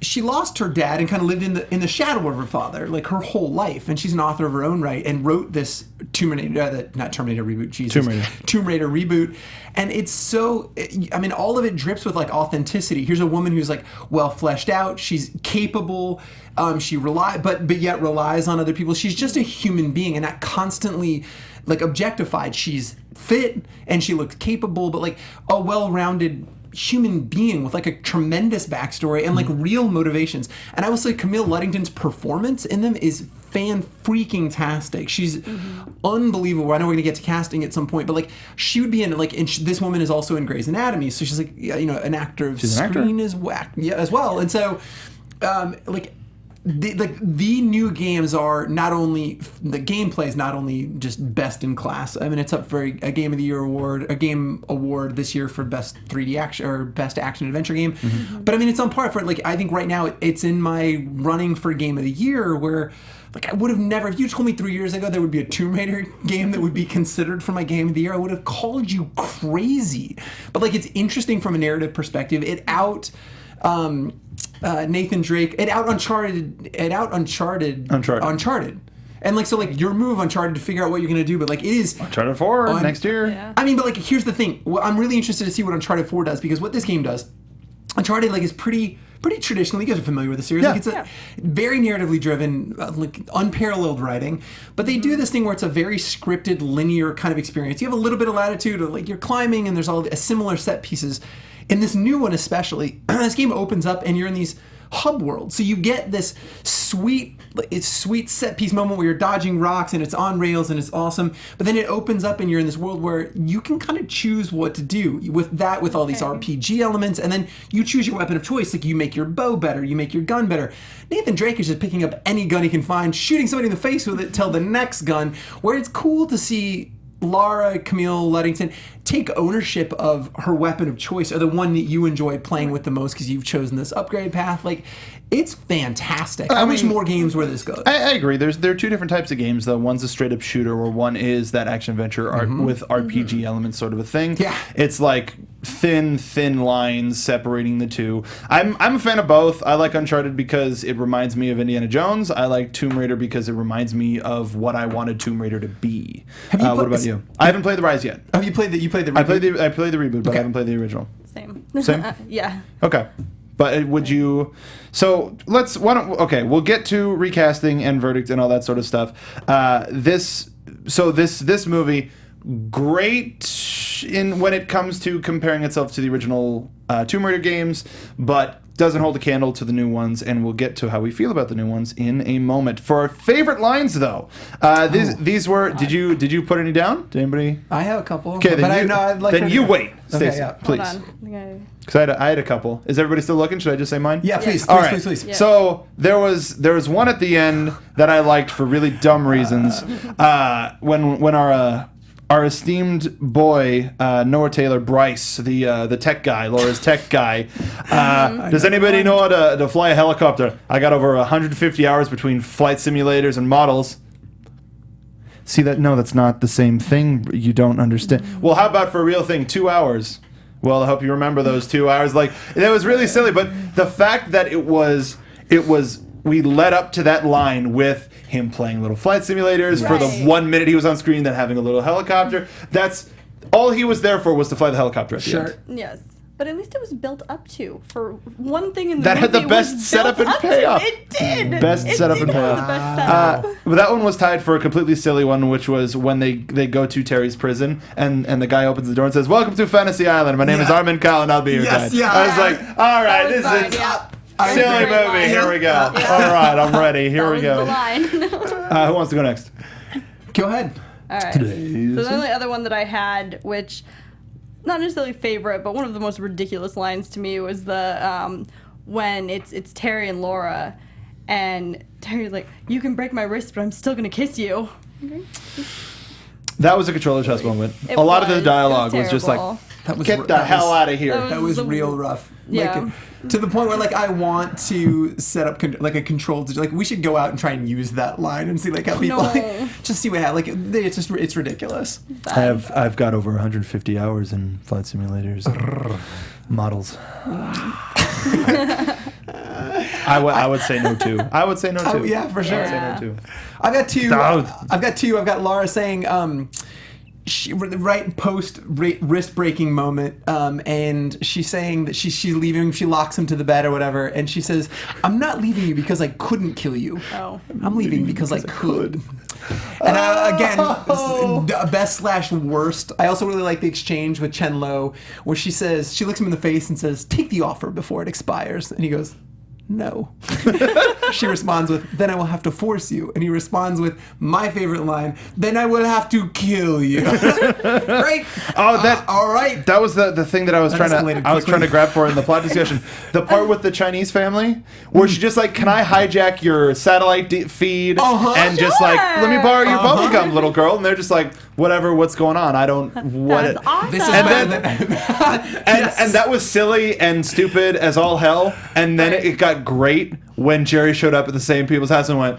she lost her dad and kind of lived in the shadow of her father, like her whole life. And she's an author of her own right, and wrote this Tomb Raider reboot. And it's so, I mean, all of it drips with like authenticity. Here's a woman who's like well fleshed out. She's capable. She but yet relies on other people. She's just a human being, and not constantly like objectified. She's fit and she looks capable, but like a well-rounded human being with like a tremendous backstory and like real motivations. And I will say Camilla Luddington's performance in them is fan-freaking-tastic. She's unbelievable. I know we're gonna get to casting at some point, but like she would be in like, and this woman is also in Grey's Anatomy, so she's like, you know, an actor of screen as well. And so like the new games are not only the gameplay is not only just best in class. I mean, it's up for a Game of the Year award, a game award this year for best 3D action or best action adventure game. But I mean, it's on par for like I think right now it's in my running for Game of the Year where. Like, I would have never, if you told me 3 years ago there would be a Tomb Raider game that would be considered for my Game of the Year, I would have called you crazy. But, like, it's interesting from a narrative perspective. It Nathan Drake, Uncharted. And, like, so, like, your move Uncharted to figure out what you're going to do, but, like, it is...
Uncharted 4 next year.
Yeah.
I mean, but, like, here's the thing. Well, I'm really interested to see what Uncharted 4 does, because what this game does, Uncharted, like, is pretty traditional. You guys are familiar with the series.
Yeah.
Like, it's a very narratively driven, like unparalleled writing. But they do this thing where it's a very scripted, linear kind of experience. You have a little bit of latitude, like you're climbing, and there's all similar set pieces. In this new one, especially, this game opens up, and you're in these hub worlds. So you get this sweet set piece moment where you're dodging rocks and it's on rails and it's awesome. But then it opens up and you're in this world where you can kind of choose what to do with all these RPG elements, and then you choose your weapon of choice. Like you make your bow better, you make your gun better. Nathan Drake is just picking up any gun he can find, shooting somebody in the face with it till the next gun, where it's cool to see Camille Luddington take ownership of her weapon of choice, or the one that you enjoy playing with the most because you've chosen this upgrade path. Like, it's fantastic. I wish more games where this goes.
I agree. There are two different types of games, though. One's a straight-up shooter, where one is that action-adventure with RPG elements sort of a thing.
Yeah.
It's like thin lines separating the two. I'm a fan of both. I like Uncharted because it reminds me of Indiana Jones. I like Tomb Raider because it reminds me of what I wanted Tomb Raider to be. What about you? I haven't played the Rise yet.
Have you played the reboot?
I played the reboot, but I haven't played the original.
Same.
Yeah. Okay. But would you? So we'll get to recasting and verdict and all that sort of stuff. This movie, great when it comes to comparing itself to the original Tomb Raider games, but doesn't hold a candle to the new ones, and we'll get to how we feel about the new ones in a moment. For our favorite lines, though, these were. Did you put any down? Did anybody?
I have a couple.
Okay, then you wait, Stacey, please.
Hold on.
Because I had a couple. Is everybody still looking? Should I just say mine?
Yeah, please.
All right.
Please.
Yeah.
So there was one at the end that I liked for really dumb reasons. When our esteemed boy Noah Taylor Bryce, the tech guy, Laura's tech guy. Does anybody know how to fly a helicopter? I got over 150 hours between flight simulators and models. See that? No, that's not the same thing. You don't understand. Well, how about for a real thing? 2 hours. Well, I hope you remember those 2 hours. Like, that was really silly. But the fact that it was. We led up to that line with him playing little flight simulators for the 1 minute he was on screen, then having a little helicopter. That's all he was there for, was to fly the helicopter at the end.
Yes. But at least it was built up to. For one thing in the
that
movie,
had the best setup and payoff.
It did.
Best setup and payoff.
The best setup.
But that one was tied for a completely silly one, which was when they go to Terry's prison, and the guy opens the door and says, "Welcome to Fantasy Island. My name is Armin Kyle, and I'll be your guide."
Yeah.
I was like, all right, this is silly movie. Here we go. All right, I'm ready. Here we go.
The line.
Who wants to go next?
Go ahead.
All right. So the only other one that I had, which not necessarily favorite, but one of the most ridiculous lines to me was the when it's Terry and Laura, and Terry's like, "You can break my wrist, but I'm still gonna kiss you."
That was a controller chest moment.
It
A lot of the
was.
dialogue
It
was
was
just like,
terrible.
That was
get the hell out of here.
That was
the-
real rough.
Yeah.
Like, to the point where like I want to set up like a control to like we should go out and try and use that line and see like how people
No.
just see what happens. Like it's ridiculous.
I've got over 150 hours in flight simulators models. I would say no too. I would say no
Oh
too.
yeah, for sure.
I would say no too.
I've got two.
Don't.
I've got Lara saying, right post wrist breaking moment, and she's saying that she's leaving. She locks him to the bed or whatever, and she says, "I'm not leaving you because I couldn't kill you.
Oh.
I'm leaving because I could." And again, best/worst. I also really like the exchange with Chen Lo, where she says she looks him in the face and says, "Take the offer before it expires," and he goes, "No." She responds with, "Then I will have to force you." And he responds with my favorite line, "Then I will have to kill you." Great.
Oh, that
all right.
That was the thing that I was
escalated
trying
quickly.
to grab for in the plot discussion. The part with the Chinese family where she just like, "Can I hijack your satellite feed?" And just like, "Let me borrow your bubble gum, little girl." And they're just like, "Whatever, what's going on? I don't what."
That's awesome.
This is
And
better
then-
than
And that was silly and stupid as all hell. And then it got great when Jerry showed up at the same people's house and went,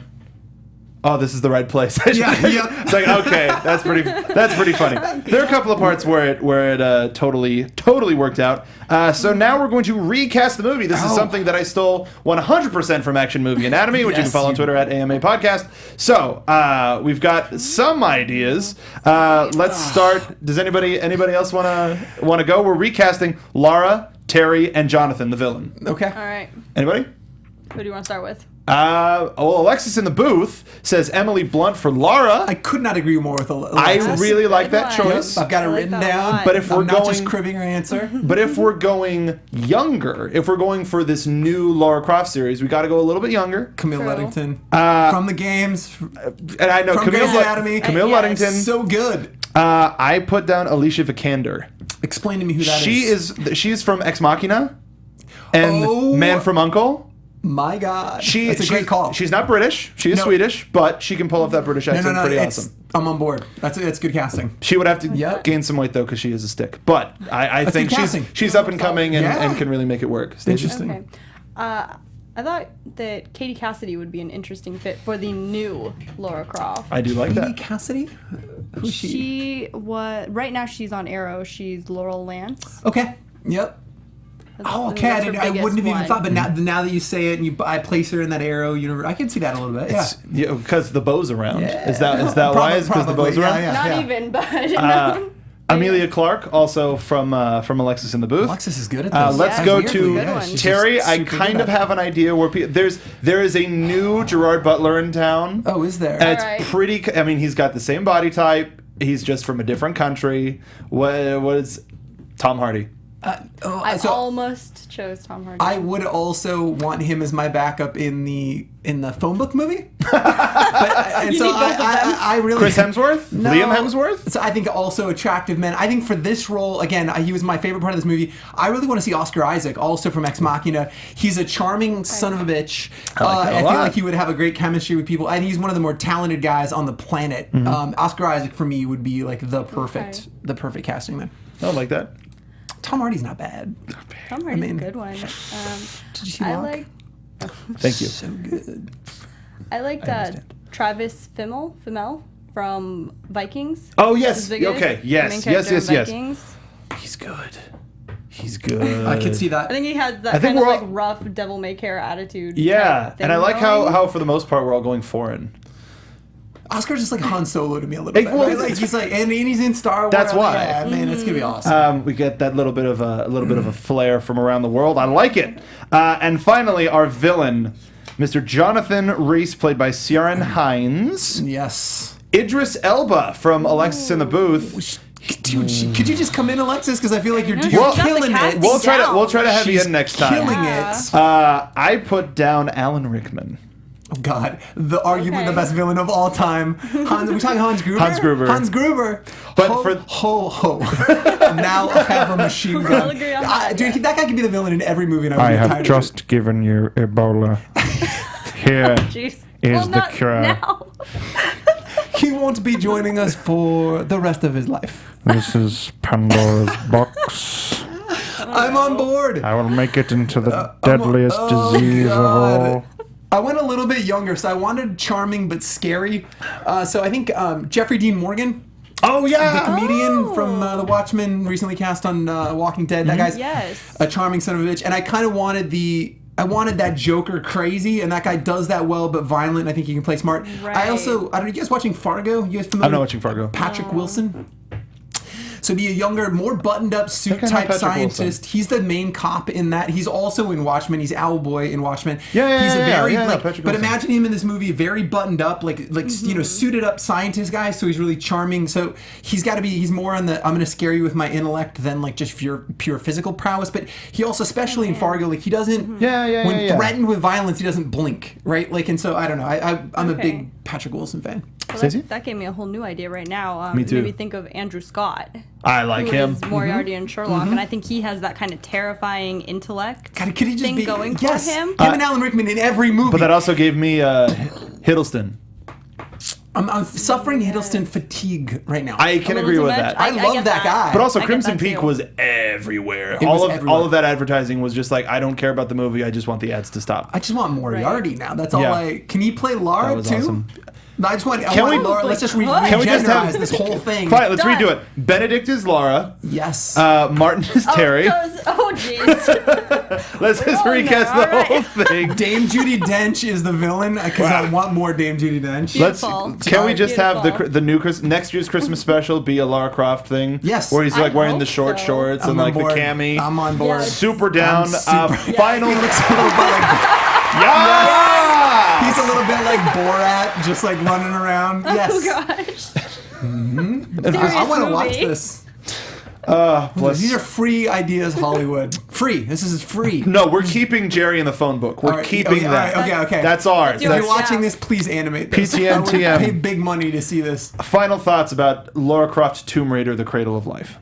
"Oh, this is the right place."
Yeah.
It's like, okay, that's pretty funny. There are a couple of parts where it totally worked out. So now we're going to recast the movie. This is something that I stole 100% from Action Movie Anatomy, which you can follow on Twitter at AMA Podcast. So we've got some ideas. Let's start. Does anybody else want to go? We're recasting Lara, Terry, and Jonathan, the villain.
Okay.
All right.
Anybody?
Who do you want to start with?
Alexis in the booth says Emily Blunt for Lara.
I could not agree more with
I
Alexis.
really like
Good
that
one.
choice.
I've got it
I like
written
that a
down.
lot.
But if we're
I'm not just
going,
cribbing her answer.
but if we're going younger, if we're going for this new Lara Croft series, we got to go a little bit younger.
Camilla
True.
Luddington. From the games.
And I know
From Grey's
Camille
Anatomy.
Camille
Yes.
Luddington.
So good.
I put down Alicia Vikander.
Explain to me who that
She is from Ex Machina and
Oh.
Man from U.N.C.L.E.
My God. That's a
She's
great call.
She's not British. She is
No.
Swedish, but she can pull off that British accent pretty awesome.
I'm on board. That's good casting.
She would have to
Yep.
gain some weight though because she is a stick. But I think
good casting.
she's up and coming and,
Yeah.
and can really make it work. Stacey?
Interesting.
Okay. I thought that Katie Cassidy would be an interesting fit for the new Lara Croft.
I do like
Katie
that.
Cassidy? Who's she?
She was right now. She's on Arrow. She's Laurel Lance.
Okay. Yep.
That's-
Oh,
I
okay.
think that's
I
her
wouldn't have
biggest
even thought,
one.
but now that you say it and I place her in that Arrow universe, I can see that a little bit. Yeah.
Yeah, because the bow's around.
Yeah.
Is that why? Is because the
Probably,
bow's around?
yeah.
Not even, but
Amelia Clark, also from Alexis in the Booth.
Alexis is good at this.
Let's
Yeah,
go
weirdly
to
good one.
She's
Terry.
just
I
super
kind
good
of
at
have an idea where there is a new Gerard Butler in town.
Oh, is there?
And it's
Alright.
pretty. I mean, he's got the same body type. He's just from a different country. What is Tom Hardy?
I almost chose Tom Hardy.
I would also want him as my backup in the phone book movie. And
You
so
need both of them.
I really
Chris Hemsworth?
No.
Liam Hemsworth?
So I think also attractive men. I think for this role, again, he was my favorite part of this movie. I really want to see Oscar Isaac, also from Ex Machina. He's a charming son of a bitch.
I like that a
I feel
lot.
like he would have a great chemistry with people. I think he's one of the more talented guys on the planet.
Mm-hmm.
Oscar Isaac for me would be like the perfect casting man.
I don't like that.
Tom Hardy's not bad.
Tom Hardy's
mean-
a good one.
Did you see
I
Locke?
like
Thank you.
So good.
understand.
Travis Fimmel from Vikings.
Oh
His
yes.
biggest,
Okay.
the
Yes.
main
Yes.
character
Yes.
in
Yes.
Vikings.
He's good. He's good.
I could see that.
I think he has
I
that
think
kind of
we're
like
all-
rough devil may care attitude.
Yeah,
type thing
and I like
going.
how for the most part we're all going foreign.
Oscar's just like Han Solo to me a little
Hey,
bit.
well,
Right? Like he's like, and he's in Star Wars.
That's why.
Yeah, man, it's gonna be awesome.
We get that little bit of a flair from around the world. I like it. And finally, our villain, Mr. Jonathan Rhys, played by Ciarán Hinds.
Yes.
Idris Elba from Alexis in the Booth.
Dude, could you just come in, Alexis? Because I feel like you're
know,
you're
she's got the
killing it.
casting
We'll try to
down.
have you
She's
in next time.
killing
Yeah.
it.
I put down Alan Rickman.
Oh God, arguably
Okay.
the best villain of all time. We're talking Hans Gruber.
Hans Gruber.
Hans Gruber.
But
ho,
for-
ho. Now I have a machine
We'll
gun.
agree on that,
Dude, that guy could be the villain in every movie. And
I
would be
have
tired of
just given you Ebola. Here
Jeez.
is
Well,
the
not
cure.
now.
he won't be joining us for the rest of his life.
This is Pandora's box.
I'm on board.
I will make it into the deadliest disease of all.
I went a little bit younger, so I wanted charming but scary. So I think Jeffrey Dean Morgan.
Oh yeah,
the comedian from The Watchmen, recently cast on Walking Dead. That guy's a charming son of a bitch, and I kind of wanted that Joker crazy, and that guy does that well, but violent. I think he can play smart.
Right.
I don't know, you guys watching Fargo? You guys familiar?
I'm not watching Fargo.
Patrick Wilson. So be a younger, more buttoned-up suit-type scientist.
Wilson.
He's the main cop in that. He's also in Watchmen. He's Owlboy in Watchmen. He's
Patrick
but
Wilson.
imagine him in this movie, very buttoned up, suited-up scientist guy. So he's really charming. So he's more on the I'm going to scare you with my intellect than like just pure physical prowess. But he also, especially in Fargo, like he doesn't. When threatened with violence, he doesn't blink, right? Like, and so I don't know. I'm a big Patrick Wilson fan.
Well, that gave me a whole new idea right now.
Me too.
Made me think of Andrew Scott.
I like
who
him.
Is Moriarty and Sherlock, and I think he has that kind of terrifying intellect
God, could he just
thing
be
going for him.
Him and Alan Rickman in every movie.
But that also gave me Hiddleston.
I'm suffering Hiddleston fatigue right now.
I can agree with that.
I love
get
that guy.
But also,
I get
Crimson
that
Peak
too.
was everywhere.
It was everywhere.
All of that advertising was just like, I don't care about the movie. I just want the ads to stop.
I just want Moriarty now. That's all
Yeah.
Can he play Lara
That was
too?
awesome.
No, I want
we-
Laura. Let's just
Can we just have
this whole thing.
Fine, let's
Done.
redo it. Benedict is Lara.
Yes.
Martin is Terry.
Oh, jeez.
Let's just
rolling
recast
there,
the
all
whole
right.
thing.
Dame Judi Dench is the villain because
Wow.
I want more Dame Judi Dench.
Beautiful.
Can we just have
Beautiful.
the new next year's Christmas special be a Lara Croft thing?
Yes.
Where he's like
I
wearing the
hope
short
so.
shorts and
I'm
like
on board.
the cami.
I'm on board.
Yes.
Super down.
I'm super-
Final.
He looks a little bit like
Yeah!
he's a little bit like Borat, just like running around. Yes.
Oh gosh.
I want to watch
movie.
this.
Bless-
These are free ideas, Hollywood. Free. This is free.
No, we're keeping Jerry in the phone book. We're
All right,
keeping that.
Okay.
That's ours.
That's
If
yours.
you're watching
Yeah.
this, please animate this.
PTN
I would
TM.
pay big money to see this.
Final thoughts about Lara Croft Tomb Raider: The Cradle of Life.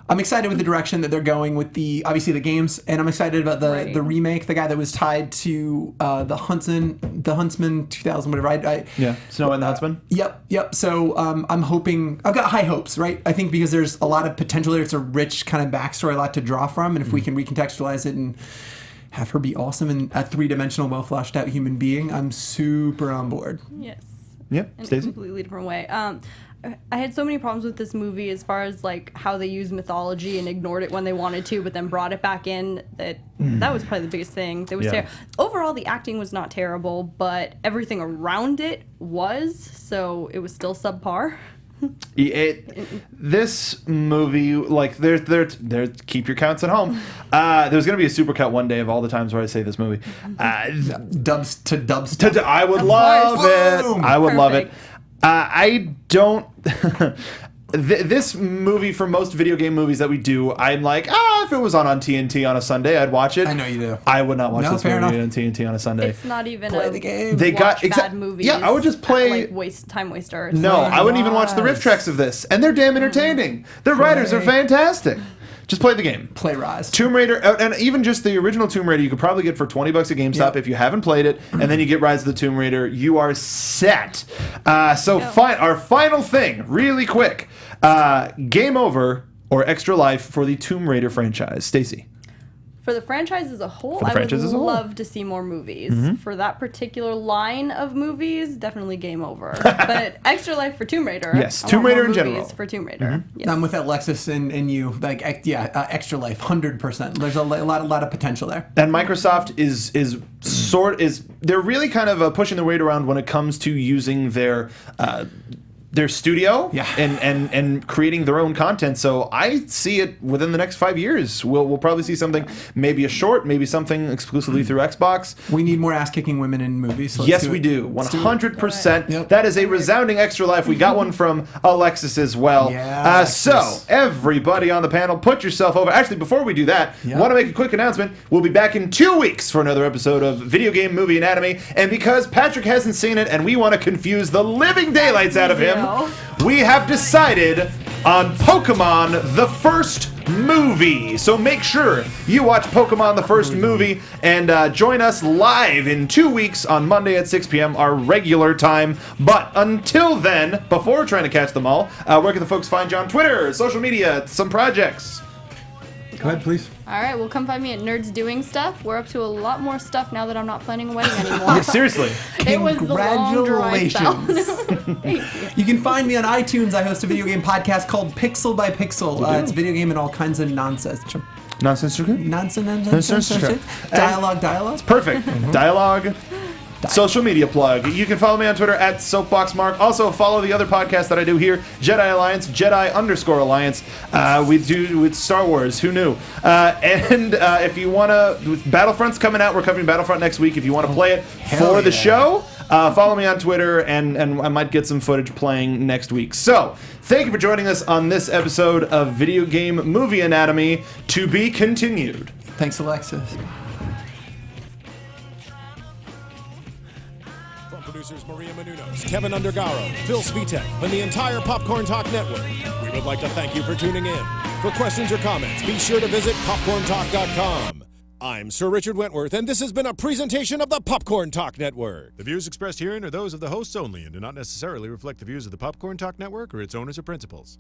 I'm excited with the direction that they're going with obviously the games, and I'm excited about the remake, the guy that was tied to the Huntsman 2000, whatever.
Snow White and the Huntsman.
Yep. So I'm hoping, I've got high hopes, right? I think because there's a lot of potential there. It's a rich kind of backstory, a lot to draw from, and if we can recontextualize it and have her be awesome and a three-dimensional, well-fleshed-out human being, I'm super on board.
Yes.
Yep.
In a
Stacey.
completely different way. I had so many problems with this movie as far as like how they used mythology and ignored it when they wanted to, but then brought it back in. That was probably the biggest thing. Overall, the acting was not terrible, but everything around it was. So it was still subpar.
This movie, like, there. Keep your counts at home. There's gonna be a supercut one day of all the times where I say this movie.
Dubs.
I would love it.
Boom.
I would love it.
Perfect.
I don't. This movie, for most video game movies that we do, I'm like, if it was on TNT on a Sunday, I'd watch it.
I know you do.
I would not watch
No,
this
fair
movie
enough.
on TNT on a Sunday.
It's not even
Play
a
the game.
They got
bad movies.
Yeah, I would just play.
Like time waster.
No, I wouldn't even watch the riff tracks of this, and they're damn entertaining. The writers are fantastic. Just play the game.
Play Rise.
Tomb Raider, and even just the original Tomb Raider, you could probably get for $20 at GameStop if you haven't played it, and then you get Rise of the Tomb Raider. You are set. Fine. Our final thing, really quick: game over or extra life for the Tomb Raider franchise. Stacey.
For the franchise as a whole, I
franchise
would
as a whole.
love to see more movies. For that particular line of movies, definitely game over. But extra life for Tomb Raider.
Yes,
I
Tomb
want more
Raider in
movies
general.
For Tomb Raider. Yes.
I'm with Alexis and you. Like, extra life, 100%. There's a lot of potential there.
And Microsoft is they're really kind of pushing their weight around when it comes to using their studio and creating their own content. So I see it within the next 5 years. We'll probably see something, maybe a short, maybe something exclusively through Xbox.
We need more ass-kicking women in movies. So
Yes, we do. 100%.
Yep.
That is a resounding extra life. We got one from Alexis as well.
Yeah,
So,
Alexis.
everybody on the panel, put yourself over. Actually, before we do that,
Yeah.
want to make a quick announcement. We'll be back in 2 weeks for another episode of Video Game Movie Anatomy. And because Patrick hasn't seen it and we want to confuse the living daylights out of him, we have decided on Pokemon The First movie. So make sure you watch Pokemon the first movie and join us live in 2 weeks on Monday at 6 p.m., our regular time. But until then, before trying to catch them all, where can the folks find you on Twitter, social media, some projects?
Go ahead, please.
All right, well, come find me at Nerds Doing Stuff. We're up to a lot more stuff now that I'm not planning a wedding anymore.
Yeah, seriously.
It was the long dry spell.
You can find me on iTunes. I host a video game podcast called Pixel by Pixel. It's a video game and all kinds of nonsense.
Nonsense.
Dialogue.
Perfect. Dialogue. Social media plug. You can follow me on Twitter at SoapboxMark. Also, follow the other podcast that I do here, Jedi Alliance, Jedi_Alliance. We do with Star Wars. Who knew? And if you want to, Battlefront's coming out. We're covering Battlefront next week. If you want to play it for the show, follow me on Twitter, and I might get some footage playing next week. So, thank you for joining us on this episode of Video Game Movie Anatomy. To be continued.
Thanks, Alexis.
Producers Maria Menounos, Kevin Undergaro, Phil Svitek, and the entire Popcorn Talk Network, we would like to thank you for tuning in. For questions or comments, be sure to visit popcorntalk.com. I'm Sir Richard Wentworth, and this has been a presentation of the Popcorn Talk Network. The views expressed herein are those of the hosts only and do not necessarily reflect the views of the Popcorn Talk Network or its owners or principals.